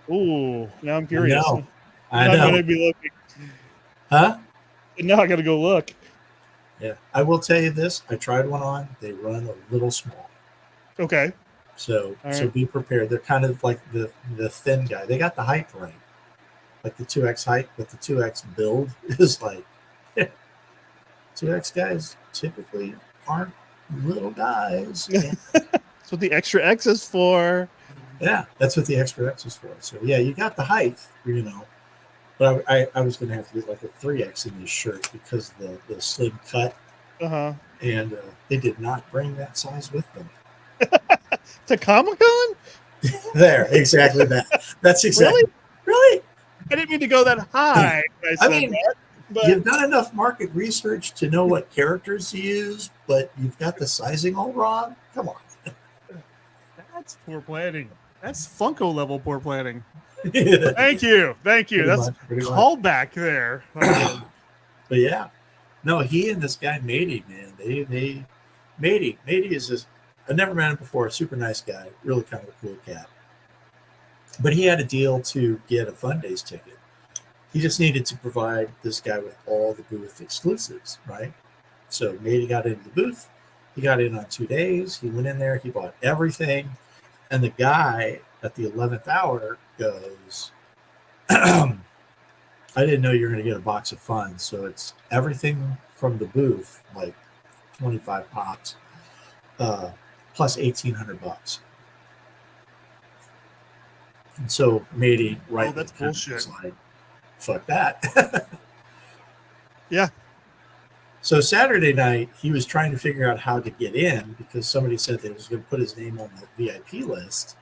Ooh. Now I'm curious. I I'm know. going to be looking. Huh? Now I got to go look. Yeah. I will tell you this. I tried one on. They run a little small. Okay. So All so right. be prepared. They're kind of like the thin guy. They got the height right. Like the 2X height, but the 2X build is like 2X guys typically aren't little guys. That's what the extra X is for. Yeah, that's what the extra X is for. So yeah, you got the height, But I was going to have to get like a 3X in this shirt because of the slim cut. Uh-huh. And they did not bring that size with them. To Comic-Con? There, exactly that. That's exactly. Really? I didn't mean to go that high. I mean, that, but you've done enough market research to know what characters to use, but you've got the sizing all wrong. Come on. that's poor planning. That's Funko level poor planning. Pretty Thank you. That's much. callback there. But yeah, no, he and this guy Matey, man, Matey is this. I've never met him before. Super nice guy, really kind of a cool cat. But he had a deal to get a Fun Days ticket. He just needed to provide this guy with all the booth exclusives, right? So Matey got into the booth. He got in on 2 days. He went in there. He bought everything. And the guy at the 11th hour goes, I didn't know you were going to get a box of fun. So it's everything from the booth, like 25 pops, plus $1,800. And so Matey, right? that's bullshit. Like, fuck that. Yeah. So Saturday night, he was trying to figure out how to get in because somebody said they was going to put his name on the VIP list.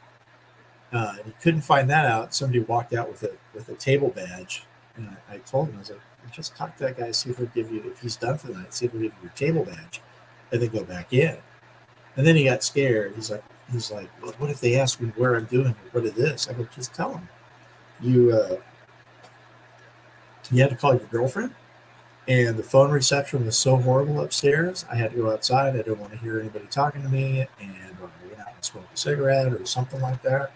And he couldn't find that out. Somebody walked out with a table badge. And I told him, I was like, just talk to that guy, see if he'll give you, if he's done for the night, see if he'll give you your table badge and then go back in. And then he got scared. He's like, well, what if they ask me where I'm doing it? What is this? I go, just tell them. You had to call your girlfriend, and the phone reception was so horrible upstairs. I had to go outside. I didn't want to hear anybody talking to me, and or I went out and smoked a cigarette or something like that.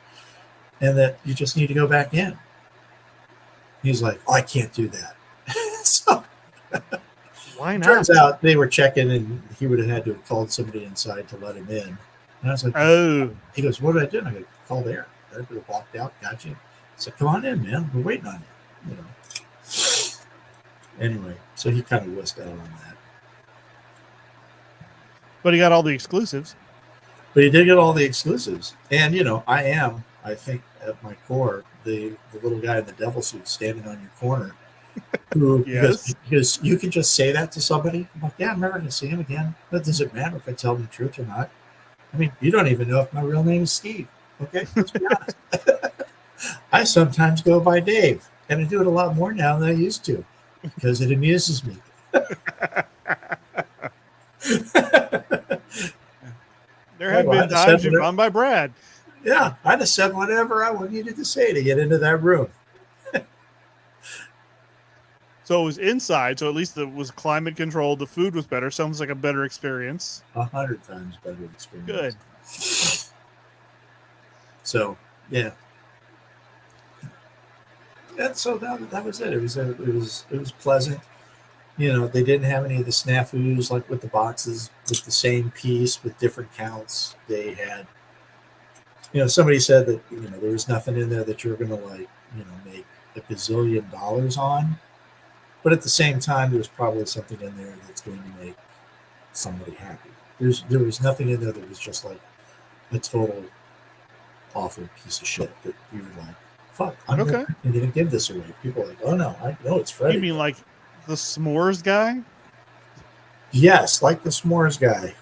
And that you just need to go back in. He's like, oh, I can't do that. So why not? turns out they were checking, and he would have had to have called somebody inside to let him in. And I was like, oh. He goes, what did I do? And I go, called Eric. Eric would have walked out, got you. I said, come on in, man. We're waiting on you. Anyway, so he kind of whisked out on that. But he got all the exclusives. But he did get all the exclusives. And, I think at my core, the little guy in the devil suit standing on your corner. Who, Yes. because you can just say that to somebody. I'm like, yeah, I'm never going to see him again. But does it matter if I tell them the truth or not? I mean, you don't even know if my real name is Steve. Okay, let's be honest. I sometimes go by Dave, and I do it a lot more now than I used to because it amuses me. have been times you've gone by Brad. Yeah, I'd have said whatever I needed to say to get into that room. So it was inside, so at least it was climate controlled. The food was better. Sounds like a better experience. 100 times better experience. Good. So yeah. And so that was it. It was pleasant. You know, they didn't have any of the snafus like with the boxes with the same piece with different counts. They had, you know, somebody said that, you know, there was nothing in there that you're going to like, you know, make a gazillion dollars on. But at the same time, there's probably something in there that's going to make somebody happy. There was nothing in there that was just like a total awful piece of shit that you were like, fuck, I'm not going to give this away. People are like, oh no, I know it's Freddy. You mean like the s'mores guy? Yes, like the s'mores guy.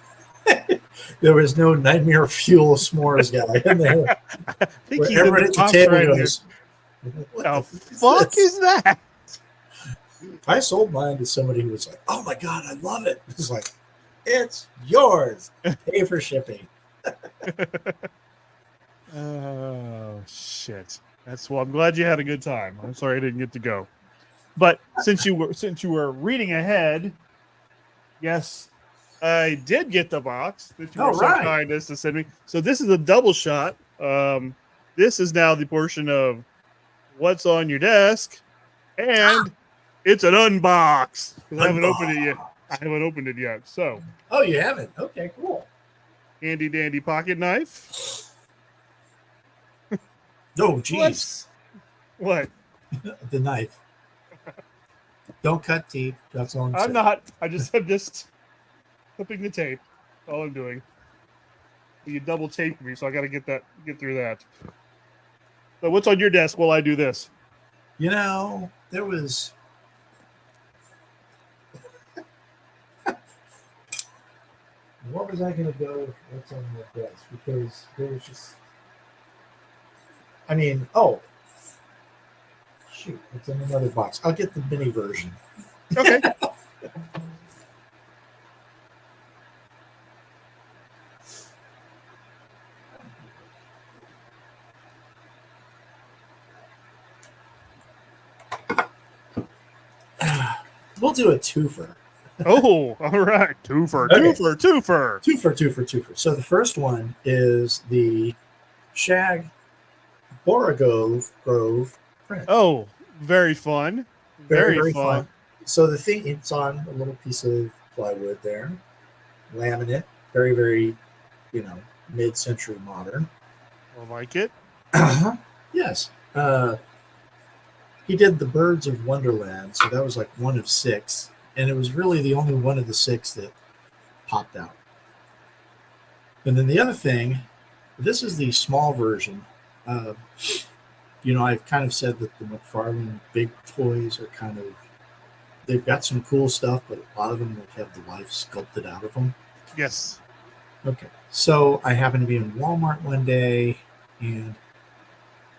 There was no Nightmare Fuel s'mores guy in there. I think he's everybody at the table goes, what the fuck is that? I sold mine to somebody who was like, oh my God, I love it. It's like, it's yours. Pay for shipping. Oh shit. I'm glad you had a good time. I'm sorry I didn't get to go. But since you were reading ahead, yes, I did get the box that you were so kind as to send me. So this is a double shot. This is now the portion of what's on your desk, and it's an unbox. I haven't opened it yet. So. Oh, you haven't? Okay, cool. Handy dandy pocket knife. Oh, jeez. What? The knife. Don't cut teeth. That's all I'm not. I'm just clipping the tape. That's all I'm doing. You double taped me, so I got to get through that. So what's on your desk while I do this? You know, there was. What was I going to go with what's on my desk? Because there was just. I mean, shoot, it's in another box. I'll get the mini version. Okay. We'll do a twofer. Oh, all right. Twofer. So the first one is the Shag Grove print. Oh, very fun. Very fun. So the thing, it's on a little piece of plywood there, laminate, very, very, mid-century modern. I like it. Yes. He did the Birds of Wonderland, so that was like one of 6, and it was really the only one of the 6 that popped out. And then the other thing, this is the small version. I've kind of said that the McFarlane big toys are they've got some cool stuff, but a lot of them have the life sculpted out of them. Yes. Okay. So I happened to be in Walmart one day, and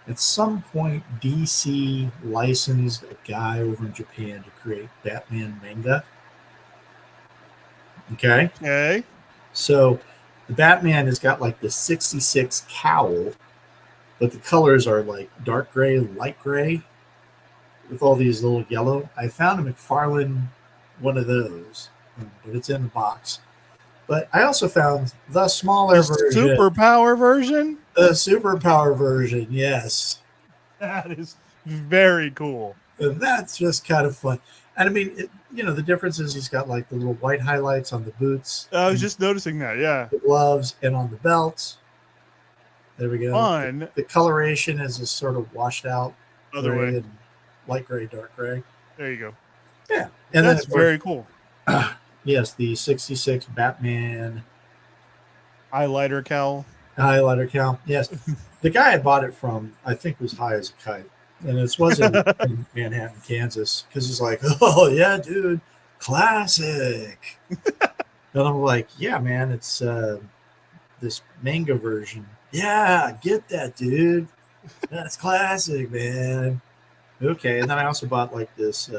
at some point, DC licensed a guy over in Japan to create Batman manga. Okay. So the Batman has got like the 66 cowl, but the colors are like dark gray, light gray, with all these little yellow. I found a McFarlane one of those, but it's in the box. But I also found the smaller version. Superpower version? The superpower version, yes. That is very cool. And that's just kind of fun. And I mean, the difference is he's got like the little white highlights on the boots. I was just noticing that, yeah. The gloves and on the belts. There we go. Fun. The coloration is just sort of washed out. Other way. Light gray, dark gray. There you go. Yeah. And that's very cool. Yes, the 66 Batman highlighter cowl. Yes. The guy I bought it from, I think, was high as a kite. And it wasn't in Manhattan, Kansas, because he's like, oh, yeah, dude, classic. And I'm like, yeah, man, it's this manga version. Yeah, get that, dude. That's classic, man. Okay, and then I also bought like this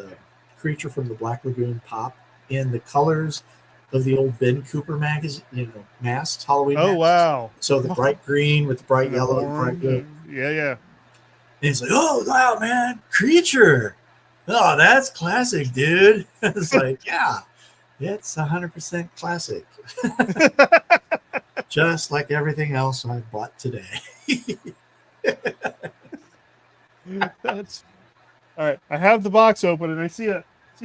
Creature from the Black Lagoon pop in the colors of the old Ben Cooper magazine, masks, Halloween Oh masks. wow! So the bright green with the bright And the yellow, and the bright horn. blue. Yeah. And he's like, "Oh wow, man, Creature! Oh, that's classic, dude." It's like, yeah, it's 100% classic, just like everything else I've bought today. That's all right. I have the box open and I see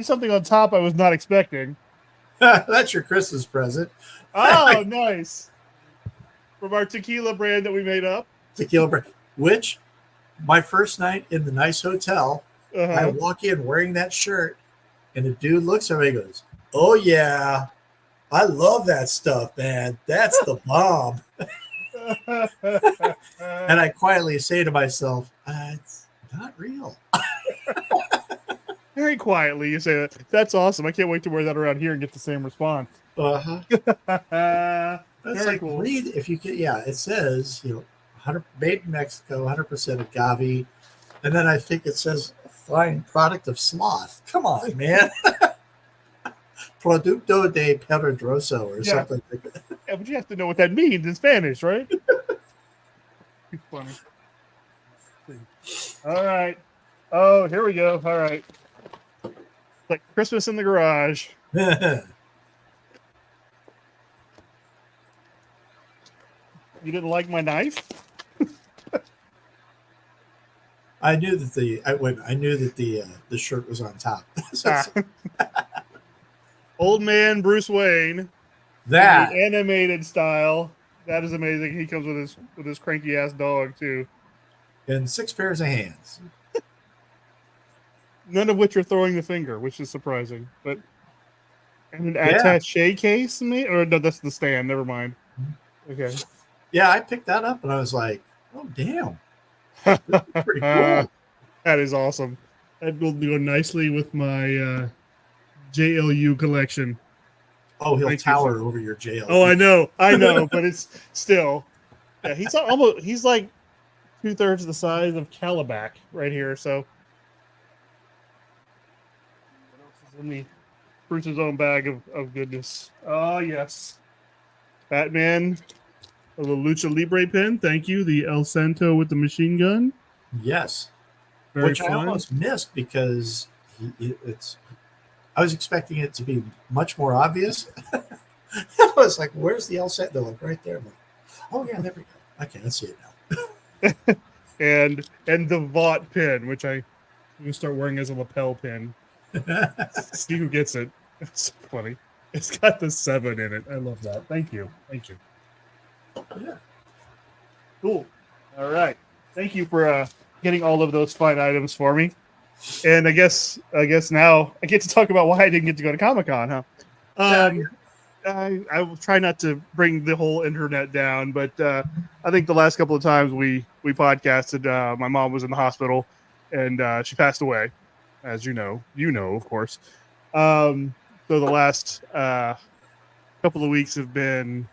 something on top I was not expecting. That's your Christmas present. Oh, nice! From our tequila brand that we made up. Tequila brand, which my first night in the nice hotel, I Uh-huh. walk in wearing that shirt, and the dude looks at me and goes, "Oh yeah, I love that stuff, man. That's the bomb." And I quietly say to myself, "It's not real." Very quietly, you say that. That's awesome. I can't wait to wear that around here and get the same response. Uh-huh. That's Very like, cool. read if you can. Yeah, it says 100 made in Mexico, 100% agave, and then I think it says fine product of sloth. Come on, man. Producto de Pedroso or Yeah. something like that. Yeah, but you have to know what that means in Spanish, right? Funny. All right. Oh, here we go. All right. Like Christmas in the garage. You didn't like my knife? I knew that the shirt was on top. Old man Bruce Wayne. That in the animated style. That is amazing. He comes with his cranky ass dog too. and 6 pairs of hands. None of which are throwing the finger, which is surprising. But and an Yeah. attaché case, me or no, that's the stand. Never mind. Okay. Yeah, I picked that up and I was like, "Oh damn, that's pretty cool." That is awesome. That will go nicely with my JLU collection. Oh, he'll Thank you, tower sir. over your jail. Oh, I know, but it's still. Yeah, he's like 2/3 the size of Calabac right here. So what else is in the Bruce's own bag of goodness? Oh yes, Batman, a little Lucha Libre pin. Thank you. The El Santo with the machine gun. Yes, Very which I fun. almost missed because it's. I was expecting it to be much more obvious. I was like, "Where's the El Set?" They're like, "Right there." I'm like, "Oh yeah, there we go. Okay, I see it now." and the Vought pin, which I'm gonna start wearing as a lapel pin. See who gets it. It's so funny. It's got the 7 in it. I love that. Thank you. Yeah. Cool. All right. Thank you for getting all of those fine items for me. And I guess now I get to talk about why I didn't get to go to Comic-Con, huh? I will try not to bring the whole internet down, but I think the last couple of times we podcasted, my mom was in the hospital and she passed away, as you know, of course. So the last couple of weeks have been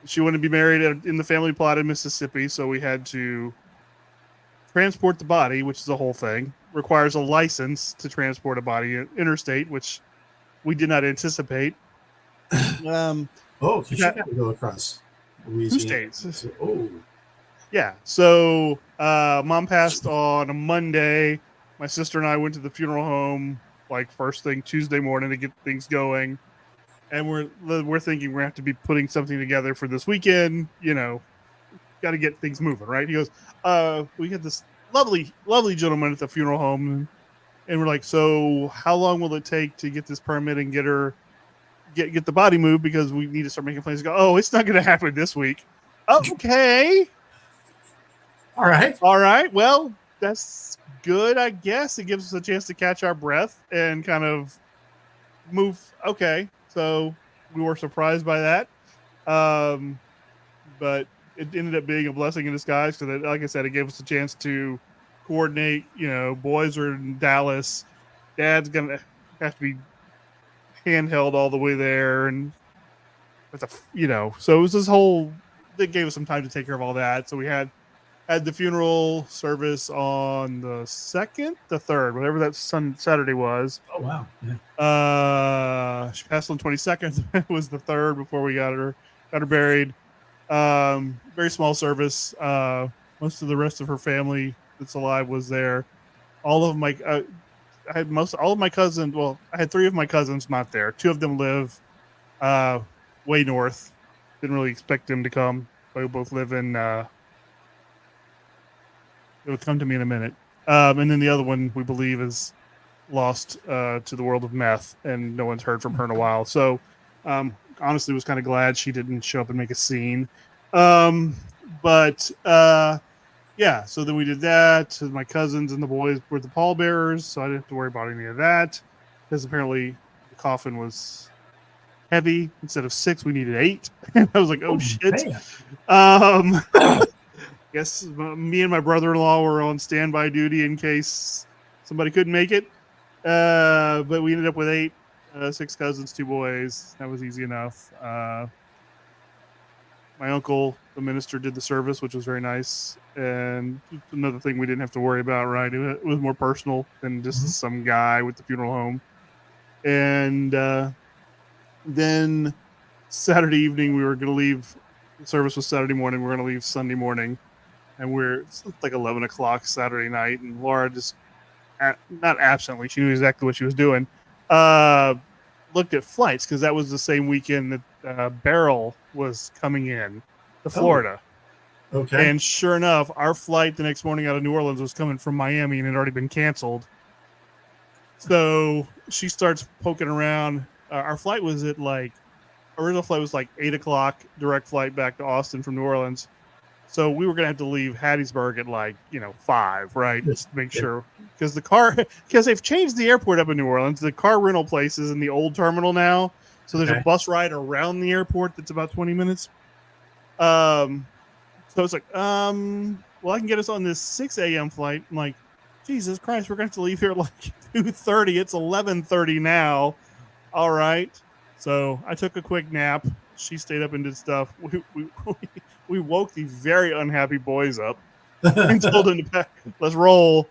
she wanted to be married in the family plot in Mississippi, so we had to transport the body, which is a whole thing. Requires a license to transport a body interstate, which we did not anticipate. Oh, because you got to go across Louisiana. 2 states. Oh, Yeah. So mom passed on a Monday. My sister and I went to the funeral home like first thing Tuesday morning to get things going. And we're thinking we're gonna have to be putting something together for this weekend, got to get things moving, right? He goes, we had this lovely gentleman at the funeral home, and we're like, so how long will it take to get this permit and get the body moved, because we need to start making plans. Go, oh, it's not going to happen this week. Okay. all right. Well, that's good, I guess. It gives us a chance to catch our breath and kind of move. Okay. So we were surprised by that. But it ended up being a blessing in disguise because, like I said, it gave us a chance to coordinate. Boys are in Dallas. Dad's going to have to be handheld all the way there. And, so it was this whole, that gave us some time to take care of all that. So we had had the funeral service on the 2nd, the 3rd, whatever that Saturday was. Oh wow! Yeah. She passed on 22nd. It was the 3rd before we got her buried. Very small service. Most of the rest of her family that's alive was there. All of my I had all of my cousins. Well, I had 3 of my cousins not there. 2 of them live way north. Didn't really expect them to come. They both live in. It'll come to me in a minute. And then the other one we believe is lost to the world of meth, and no one's heard from her in a while. So, honestly, was kind of glad she didn't show up and make a scene. But yeah, so then we did that. My cousins and the boys were the pallbearers, so I didn't have to worry about any of that because apparently the coffin was heavy. Instead of 6, we needed 8. I was like, oh shit. Guess me and my brother-in-law were on standby duty in case somebody couldn't make it. But we ended up with 8, 6 cousins, 2 boys. That was easy enough. My uncle, the minister, did the service, which was very nice. And another thing we didn't have to worry about, right? It was more personal than just some guy with the funeral home. And then Saturday evening, we were going to leave. The service was Saturday morning. We were going to leave Sunday morning. And it's like 11 o'clock Saturday night. And Laura just, not absently, she knew exactly what she was doing, looked at flights because that was the same weekend that Beryl was coming in to Florida. Oh, okay. And sure enough, our flight the next morning out of New Orleans was coming from Miami and had already been canceled. So she starts poking around. Our flight was at original flight was 8 o'clock, direct flight back to Austin from New Orleans. So we were going to have to leave Hattiesburg at 5, right? Just to make sure. Because they've changed the airport up in New Orleans. The car rental place is in the old terminal now. So there's a bus ride around the airport that's about 20 minutes. So it's well, I can get us on this 6 a.m. flight. I'm like, Jesus Christ, we're going to have to leave here at 2:30. It's 11:30 now. All right. So I took a quick nap. She stayed up and did stuff. We woke the very unhappy boys up and told them to let's roll,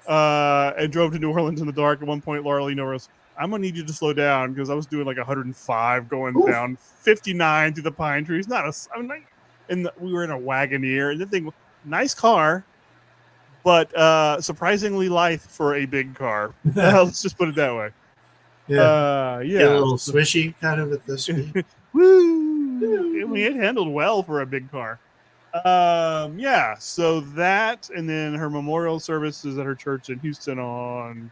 and drove to New Orleans in the dark. At one point, Laura leaned over us. I'm going to need you to slow down because I was doing 105 going down 59 through the pine trees. We were in a Wagoneer. And the thing, nice car, but surprisingly light for a big car. Let's just put it that way. Yeah. Yeah. A little swishy kind of at this speed. Woo! I mean, it handled well for a big car. Yeah, so that, and then her memorial service is at her church in Houston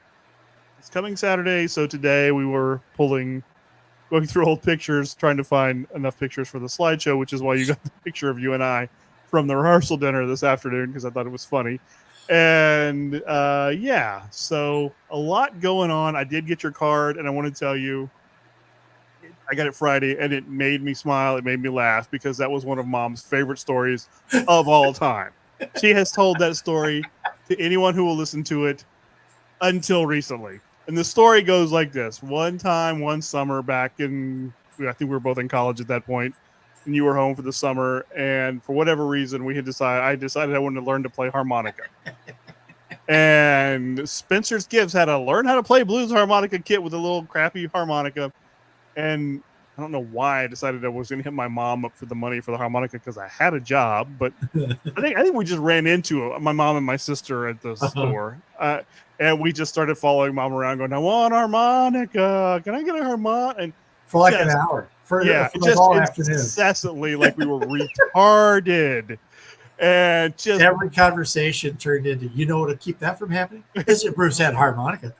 it's coming Saturday. So today we were going through old pictures, trying to find enough pictures for the slideshow, which is why you got the picture of you and I from the rehearsal dinner this afternoon, because I thought it was funny. And yeah, so a lot going on. I did get your card, and I want to tell you, I got it Friday, and it made me smile. It made me laugh because that was one of Mom's favorite stories of all time. She has told that story to anyone who will listen to it until recently. And the story goes like this. One summer back I think we were both in college at that point, and you were home for the summer, and for whatever reason, I decided I wanted to learn to play harmonica. And Spencer's Gifts had a learn how to play blues harmonica kit with a little crappy harmonica. And I don't know why I decided I was going to hit my mom up for the money for the harmonica because I had a job. But I think we just ran into my mom and my sister at the store. And we just started following Mom around going, I want a harmonica. Can I get a harmonica? And for an hour. For just all afternoon. Incessantly like we were retarded. And just every conversation turned into, you know what to keep that from happening? Is it Bruce had harmonica?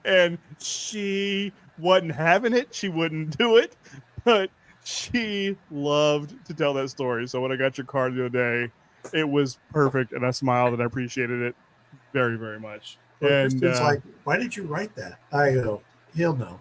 and she wasn't having it. She wouldn't do it, but she loved to tell that story. So when I got your card the other day, it was perfect, and I smiled and I appreciated it very, very much. Well, and it's like, why did you write that? I go, he'll know.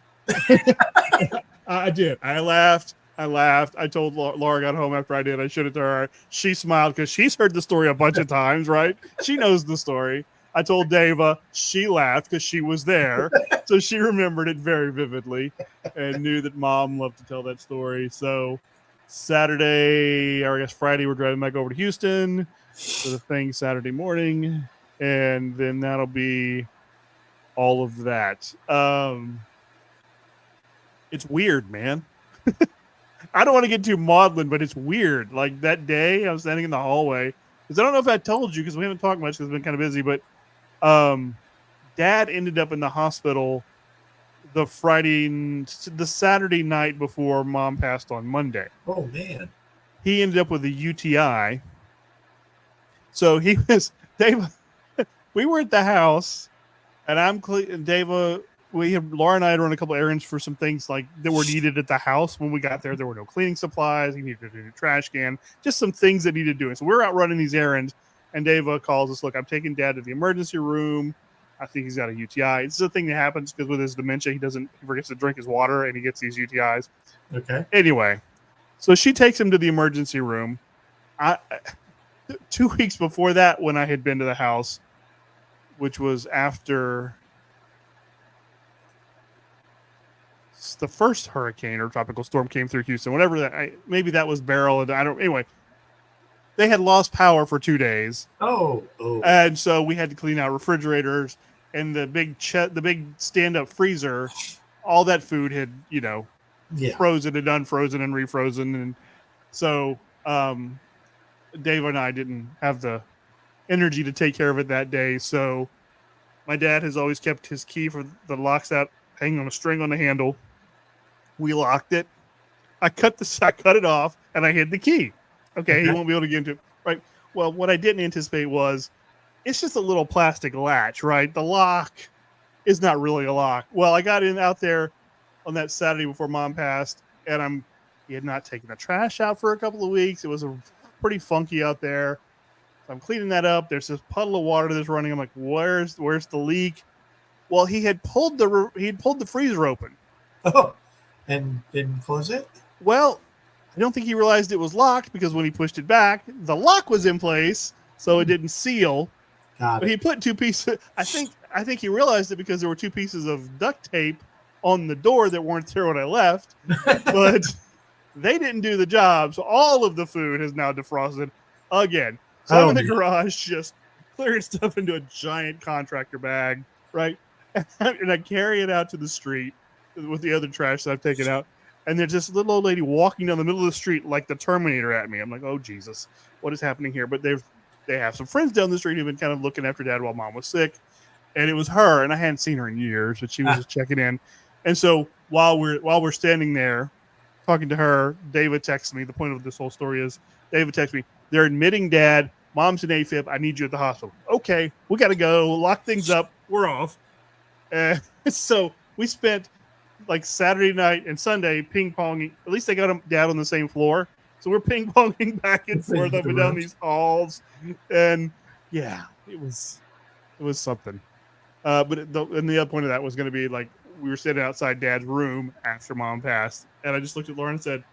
I did. I laughed. I told Laura got home after I did. I showed it to her. She smiled because she's heard the story a bunch of times, right? She knows the story. I told Dava, she laughed because she was there. So she remembered it very vividly and knew that Mom loved to tell that story. So Saturday, or I guess Friday, we're driving back over to Houston for the thing Saturday morning, and then that'll be all of that. It's weird, man. I don't want to get too maudlin, but it's weird. Like that day, I was standing in the hallway because I don't know if I told you because we haven't talked much because I've been kind of busy. But Dad ended up in the hospital the Saturday night before Mom passed on Monday. Oh man, he ended up with a UTI. So he was Dave. We were at the house, and Dave. Laura and I had run a couple errands for some things like that were needed at the house. When we got there were no cleaning supplies. He needed a new trash can, just some things that needed doing. So we're out running these errands, and Dave calls us. Look, I'm taking Dad to the emergency room. I think he's got a UTI. It's a thing that happens because with his dementia, he forgets to drink his water, and he gets these UTIs. Okay. Anyway, so she takes him to the emergency room. 2 weeks before that, when I had been to the house, which was after the first hurricane or tropical storm came through Houston, whatever that, maybe that was Beryl. And I don't, anyway, they had lost power for 2 days. Oh. And so we had to clean out refrigerators and the big stand-up freezer. All that food had, frozen and unfrozen and refrozen. And so, Dave and I didn't have the energy to take care of it that day. So my dad has always kept his key for the locks out hanging on a string on the handle. We locked it. I cut it off and I hid the key. Okay. He won't be able to get into it. Right. Well, what I didn't anticipate was it's just a little plastic latch, right? The lock is not really a lock. Well, I got out there on that Saturday before Mom passed, and he had not taken the trash out for a couple of weeks. It was pretty funky out there. So I'm cleaning that up. There's this puddle of water that's running. I'm like, where's the leak? Well, he had pulled the freezer open. Oh, and didn't close it? Well, I don't think he realized it was locked because when he pushed it back, the lock was in place, so it didn't seal. But he put 2 pieces. I think he realized it because there were 2 pieces of duct tape on the door that weren't there when I left. But they didn't do the job, so all of the food has now defrosted again. So I'm in the garage just clearing stuff into a giant contractor bag, right? And I carry it out to the street with the other trash that I've taken out. And there's this little old lady walking down the middle of the street like the Terminator at me. I'm like, oh, Jesus, what is happening here? But they have some friends down the street who've been kind of looking after Dad while Mom was sick. And it was her, and I hadn't seen her in years, but she was just checking in. And so while we're standing there talking to her, David texts me. The point of this whole story is David texts me. They're admitting Dad. Mom's in AFib. I need you at the hospital. Okay, we got to go. Lock things up. We're off. So we spent like Saturday night and Sunday ping-ponging. At least they got them Dad on the same floor. So we're ping-ponging back and forth up and down these halls. And yeah, it was something. But the other point of that was going to be like, we were sitting outside Dad's room after Mom passed. And I just looked at Lauren and said,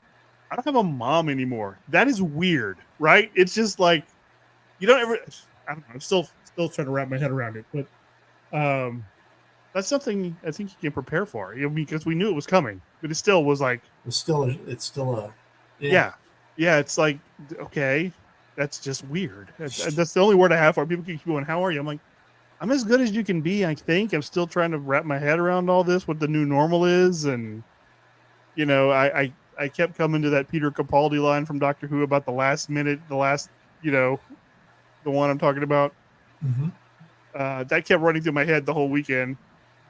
I don't have a mom anymore. That is weird, right? It's just like, you don't ever, I don't know. I'm still trying to wrap my head around it. But that's something I think you can prepare for, because we knew it was coming. But it still was like. It's still a. Yeah. Yeah, it's like, okay, that's just weird. That's the only word I have for it. People keep going, how are you? I'm like, I'm as good as you can be, I think. I'm still trying to wrap my head around all this, what the new normal is. And, I kept coming to that Peter Capaldi line from Doctor Who about the last, the one I'm talking about. Mm-hmm. That kept running through my head the whole weekend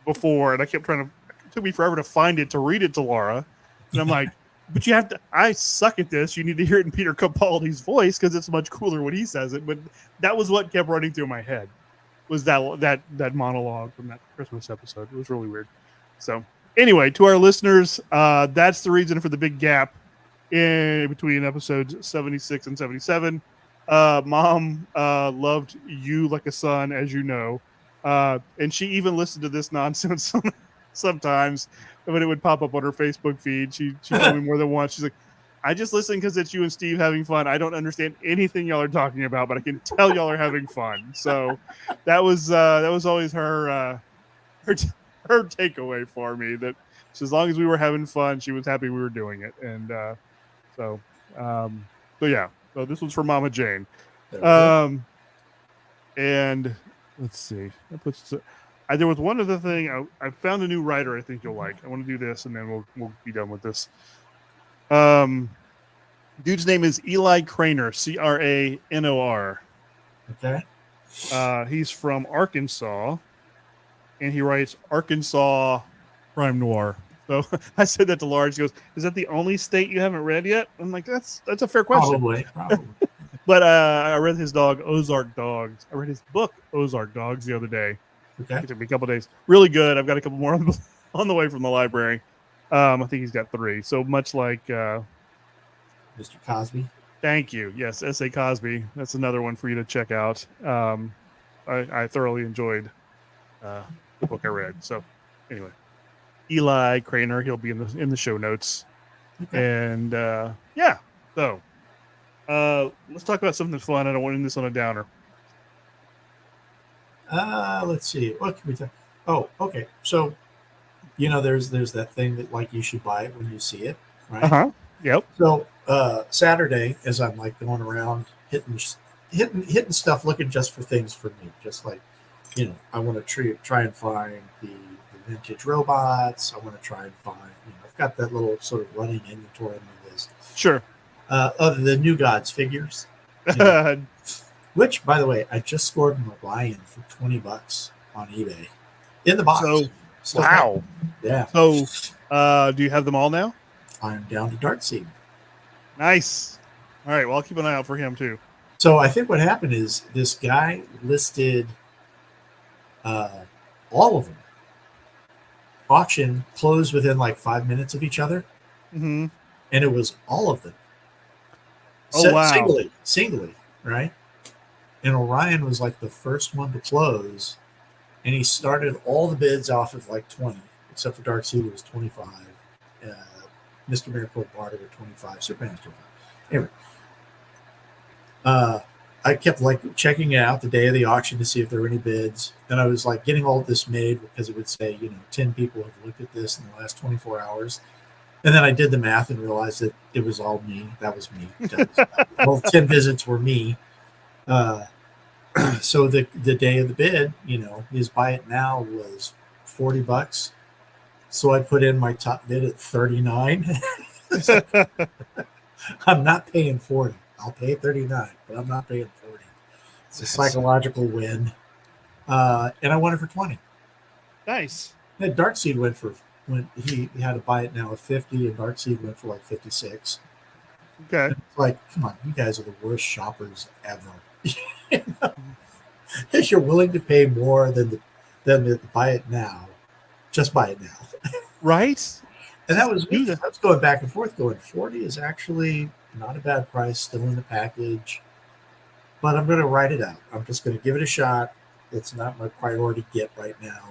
before. And I kept it took me forever to find it, to read it to Laura. And I'm like, but you have to, I suck at this. You need to hear it in Peter Capaldi's voice because it's much cooler when he says it. But that was what kept running through my head, was that monologue from that Christmas episode. It was really weird. So anyway, to our listeners, that's the reason for the big gap in between episodes 76 and 77. Mom loved you like a son, as you know. And she even listened to this nonsense sometimes when it would pop up on her Facebook feed. She told me more than once. She's like, I just listen because it's you and Steve having fun. I don't understand anything y'all are talking about, but I can tell y'all are having fun. So that was always her takeaway for me, that as long as we were having fun, she was happy we were doing it. And so So yeah, so this one's for Mama Jane. There we go. And let's see. There was one other thing. I found a new writer I think you'll like. I want to do this and then we'll be done with this. Dude's name is Eli Cranor, Cranor. Okay. He's from Arkansas, and he writes Arkansas crime noir. So I said that to Lars. He goes, "Is that the only state you haven't read yet?" I'm like, "That's a fair question." Probably. But I read his dog Ozark Dogs. I read his book Ozark Dogs the other day. Okay. It took me a couple days. Really good. I've got a couple more on the way from the library. I think he's got 3. So much like Mr. Cosby. Thank you. Yes, S.A. Cosby. That's another one for you to check out. I thoroughly enjoyed the book I read. So anyway, Eli Cranor, he'll be in the show notes. Okay. And yeah, so let's talk about something fun. I don't want to end this on a downer. Let's see. What can we talk? Oh, okay. So, there's that thing that like you should buy it when you see it, right? Uh-huh. Yep. So Saturday, as I'm like going around hitting stuff, looking just for things for me, just like I want to try and find the vintage robots. I want to try and find. I've got that little sort of running inventory on my list. Sure. Other than New Gods figures, which, by the way, I just scored my buy-in for $20 on eBay in the box. So, wow. Yeah. So, do you have them all now? I'm down to Darkseid. Nice. All right. Well, I'll keep an eye out for him too. So I think what happened is this guy listed all of them. Auction closed within like 5 minutes of each other, and it was all of them. Oh wow! Singly, right? And Orion was like the first one to close, and he started all the bids off of like 20, except for Darkseid, it was 25. Mr. Miracle bartered at 25. Superman's 25. Anyway, I kept like checking it out the day of the auction to see if there were any bids, and I was like getting all of this made because it would say 10 people have looked at this in the last 24 hours. And then I did the math and realized that it was all me. That was me. All 10 visits were me. So the day of the bid, his buy it now was $40. So I put in my top bid at 39. I'm not paying 40. I'll pay 39, but I'm not paying 40. It's a psychological win. And I won it for 20. Nice. And Darkseid went for when he had to buy it now at 50, and Darkseid went for like 56. Okay. It's like, come on, you guys are the worst shoppers ever. If you're willing to pay more than the buy it now, just buy it now. Right? And that was going back and forth, going 40 is actually not a bad price, still in the package. But I'm going to write it out. I'm just going to give it a shot. It's not my priority get right now.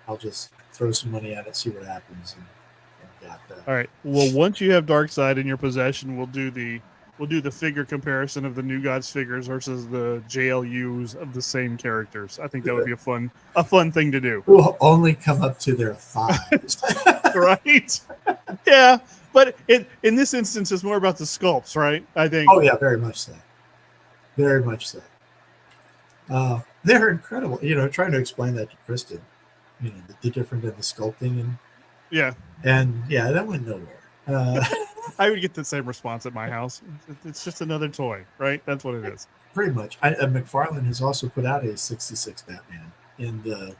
I'll just throw some money at it, see what happens. And got that. All right. Well, once you have Darkseid in your possession, we'll do the figure comparison of the New Gods figures versus the JLUs of the same characters. I think that would be a fun thing to do. We'll only come up to their thighs. Right? Yeah. But in this instance, it's more about the sculpts, right? I think. Oh, yeah, very much so. Very much so. They're incredible. Trying to explain that to Kristen, the difference in the sculpting and that went nowhere. I would get the same response at my house. It's just another toy, right? That's what it is. Pretty much. McFarlane has also put out a 66 Batman in the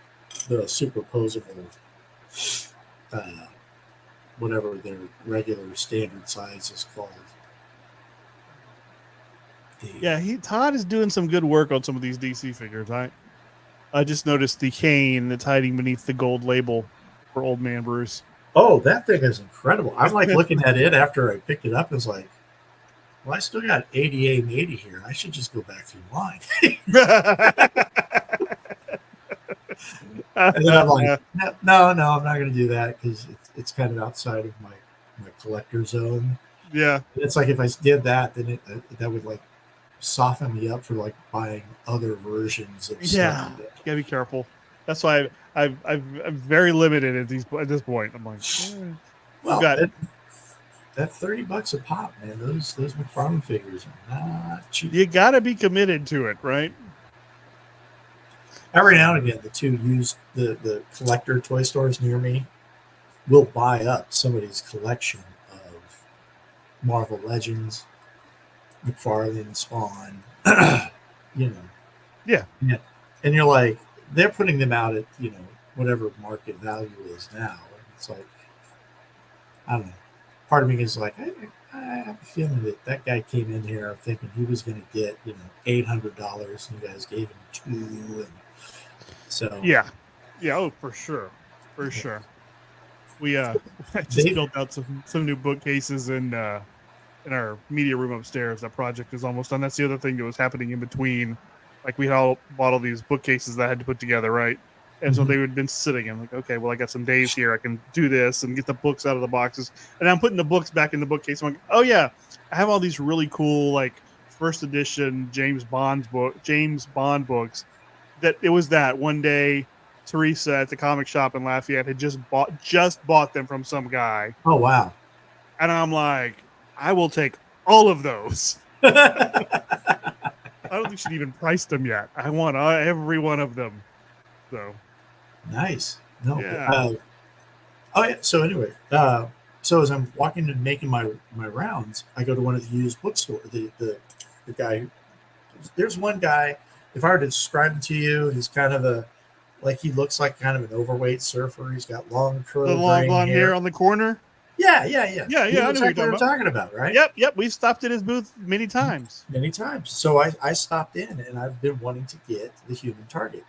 superposable, whatever their regular standard size is called. Todd is doing some good work on some of these DC figures. I just noticed the cane that's hiding beneath the gold label for Old Man Bruce. Oh, that thing is incredible. I'm like looking at it after I picked it up and was like, well, I still got 80 and 80 here. I should just go back through line. And then I'm like, no, I'm not going to do that because it's kind of outside of my collector zone. Yeah. It's like if I did that, then that would like soften me up for like buying other versions of stuff. You gotta be careful. That's why I'm very limited at this point. I'm like, that $30 a pop, man. Those McFarlane figures are not cheap. You got to be committed to it, right? Every now and again, the collector toy stores near me will buy up somebody's collection of Marvel Legends, McFarlane, Spawn, you know. Yeah. Yeah. And you're like, they're putting them out at, whatever market value is now. It's like, I don't know. Part of me is like, I have a feeling that guy came in here thinking he was going to get, $800 and you guys gave him two. And so. Yeah. Oh, for sure. We just built out some new bookcases in our media room upstairs. That project is almost done. That's the other thing that was happening in between. Like we all bought all these bookcases that I had to put together, right? And so they had been sitting. I'm like, okay, well, I got some days here. I can do this and get the books out of the boxes. And I'm putting the books back in the bookcase. I'm like, oh yeah, I have all these really cool like first edition James Bond books. That it was that one day Teresa at the comic shop in Lafayette had just bought them from some guy. Oh wow. And I'm like, I will take all of those. I don't think she'd even priced them yet. I want every one of them. So nice. No. Yeah. Oh yeah. So anyway, so as I'm walking and making my rounds, I go to one of the used bookstores. The guy. There's one guy. If I were to describe him to you, he's kind of he looks like kind of an overweight surfer. He's got long curly blonde hair on the corner. Yeah. I know what you're talking about, right? Yep. We've stopped at his booth many times. So I stopped in, and I've been wanting to get the Human Target.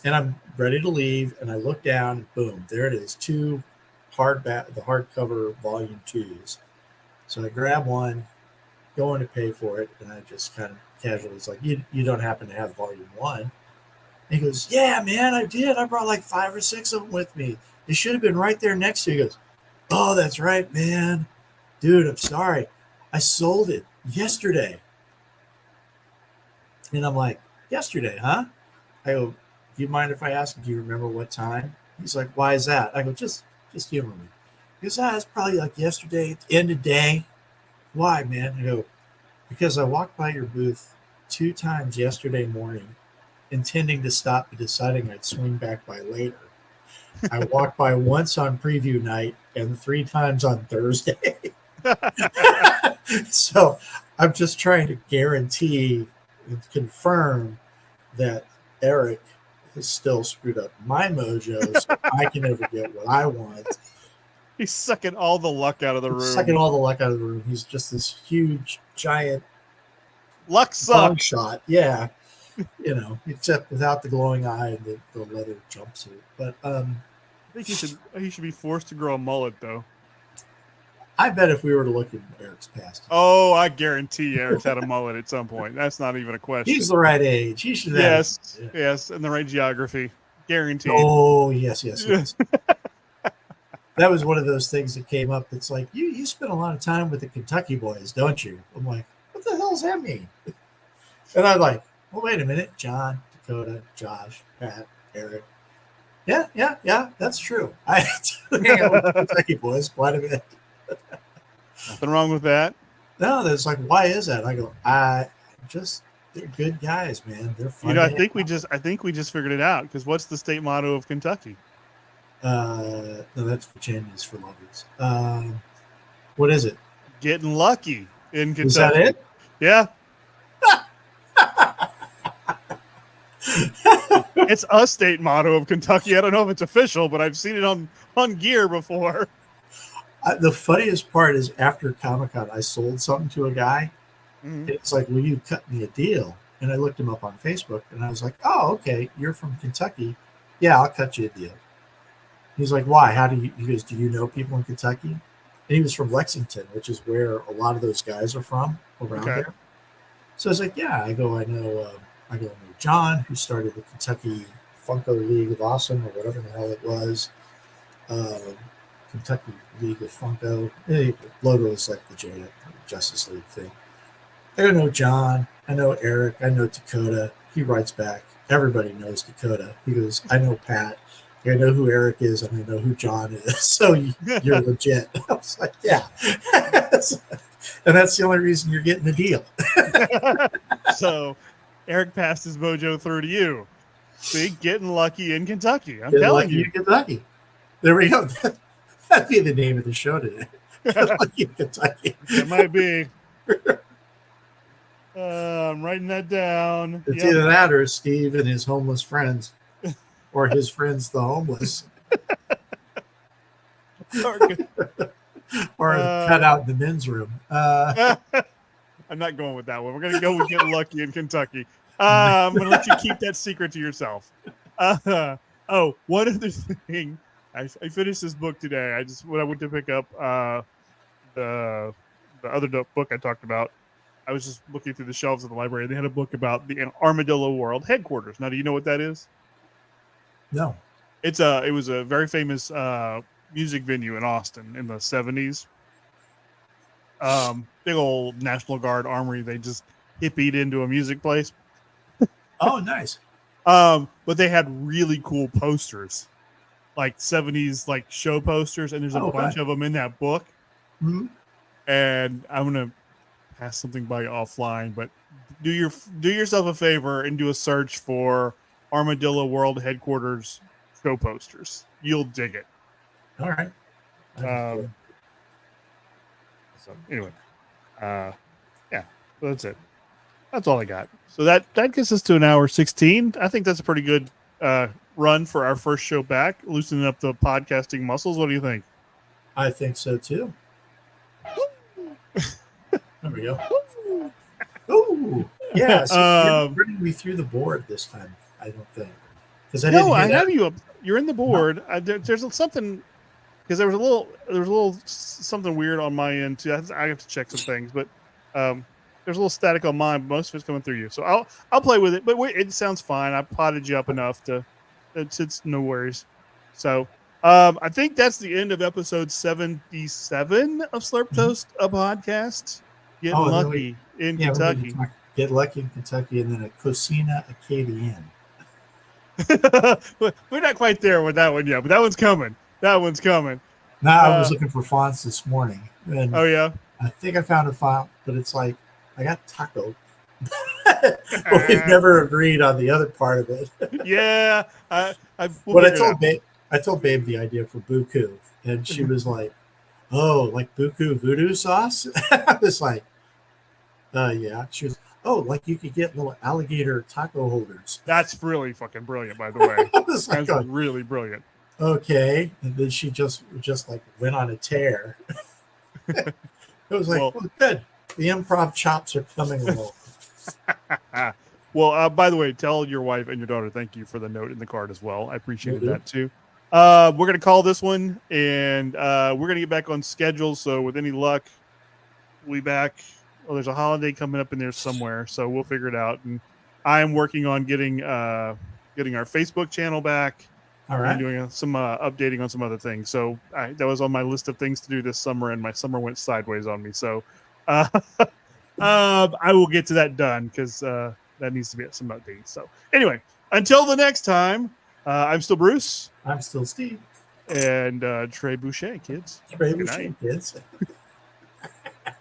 And I'm ready to leave, and I look down, and boom, there it is, two the hardcover volume 2s. So I grab one, go in to pay for it, and I just kind of casually, it's like, you don't happen to have volume 1? And he goes, yeah, man, I did. I brought like 5 or 6 of them with me. It should have been right there next to you. He goes, oh, that's right, man. Dude, I'm sorry. I sold it yesterday. And I'm like, yesterday, huh? I go, do you mind if I ask, do you remember what time? He's like, why is that? I go, just humor me. He goes, it's probably like yesterday at the end of the day. Why, man? I go, because I walked by your booth 2 times yesterday morning, intending to stop but deciding I'd swing back by later. I walked by once on preview night and 3 times on Thursday. So I'm just trying to guarantee and confirm that Eric has still screwed up my mojo so I can never get what I want. He's sucking all the luck out of the room. He's just this huge, giant luck suck shot. Yeah. Except without the glowing eye and the leather jumpsuit. But I think he should be forced to grow a mullet, though. I bet if we were to look at Eric's past. Oh, I guarantee Eric's had a mullet at some point. That's not even a question. He's the right age. He should have. Yes, and the right geography. Guaranteed. Oh, yes. That was one of those things that came up. It's like, you spend a lot of time with the Kentucky boys, don't you? I'm like, what the hell does that mean? And I'm like, well, wait a minute. John, Dakota, Josh, Pat, Eric. Yeah, that's true. I hang out with the Kentucky boys quite a bit. Nothing wrong with that. No, there's like, why is that? I go, they're good guys, man. They're fun. I think we just figured it out, because what's the state motto of Kentucky? No, that's Virginia's for lovers. What is it? Getting lucky in Kentucky. Is that it? Yeah. It's a state motto of Kentucky. I don't know if it's official, but I've seen it on gear before. The funniest part is after Comic-Con, I sold something to a guy. Mm-hmm. It's like, will you cut me a deal? And I looked him up on Facebook, and I was like, oh, okay, you're from Kentucky. Yeah, I'll cut you a deal. He's like, why? He goes, do you know people in Kentucky? And he was from Lexington, which is where a lot of those guys are from around there. So I was like, yeah. I know John, who started the Kentucky Funko League of Awesome, or whatever the hell it was. Kentucky League of Funko. The logo is like the Justice League thing. I know John. I know Eric. I know Dakota. He writes back. Everybody knows Dakota. He goes, I know Pat. I know who Eric is and I know who John is. So you're legit. I was like, yeah. And that's the only reason you're getting the deal. So Eric passed his mojo through to you. See, getting lucky in Kentucky. I'm Get telling lucky you. in Kentucky. There we go. That'd be the name of the show today. Get lucky in Kentucky. It might be. I'm writing that down. It's either that or Steve and his homeless friends, or his friends the homeless, or cut out in the men's room. I'm not going with that one. We're going to go with getting lucky in Kentucky. I'm going to let you keep that secret to yourself. Oh, one other thing. I finished this book today. When I went to pick up the other book I talked about, I was just looking through the shelves of the library. They had a book about the Armadillo World headquarters. Now, do you know what that is? No. It was a very famous music venue in Austin in the 70s. Big old National Guard armory. They just hippied into a music place. Oh, nice. But they had really cool posters, like 70s like show posters, and there's a bunch of them in that book. Mm-hmm. And I'm gonna pass something by offline, but do yourself a favor and do a search for Armadillo World Headquarters show posters. You'll dig it. All right. So anyway, yeah, so that's it. That's all I got. So that gets us to an hour 16. I think that's a pretty good run for our first show back, loosening up the podcasting muscles. What do you think? I think so too. There we go. Ooh, yeah. So you're running me through the board this time. I don't think because I didn't. I have you up. You're in the board. No. There's something because there was a little something weird on my end too. I have to check some things, but there's a little static on mine. Most of it's coming through you, so I'll play with it. But it sounds fine. I potted you up enough to it's no worries. So I think that's the end of episode 77 of Slurp Toast, a podcast. Getting lucky in Kentucky. Get lucky in Kentucky, and then a Cocina Acadienne. We're not quite there with that one yet, but that one's coming. No, I was looking for fonts this morning. And oh yeah, I think I found a font, but it's like I got taco. But we've never agreed on the other part of it. Yeah, I told Babe the idea for buku, and she was like, "Oh, like buku voodoo sauce?" I was like, yeah. She was, "Oh, like you could get little alligator taco holders." That's really fucking brilliant, by the way. That's really brilliant. Okay, and then she just like went on a tear. It was like, well, good. The improv chops are coming along. Well, by the way, tell your wife and your daughter thank you for the note in the card as well. I appreciated that too. We're going to call this one, and we're going to get back on schedule. So with any luck, we'll be back. Well, there's a holiday coming up in there somewhere, so we'll figure it out. And I'm working on getting our Facebook channel back. All right. I'm doing some updating on some other things. So that was on my list of things to do this summer, and my summer went sideways on me. So I will get to that done because that needs to be some updates. So anyway, until the next time, I'm still Bruce. I'm still Steve. And Trey Boucher, kids. Trey Boucher, kids.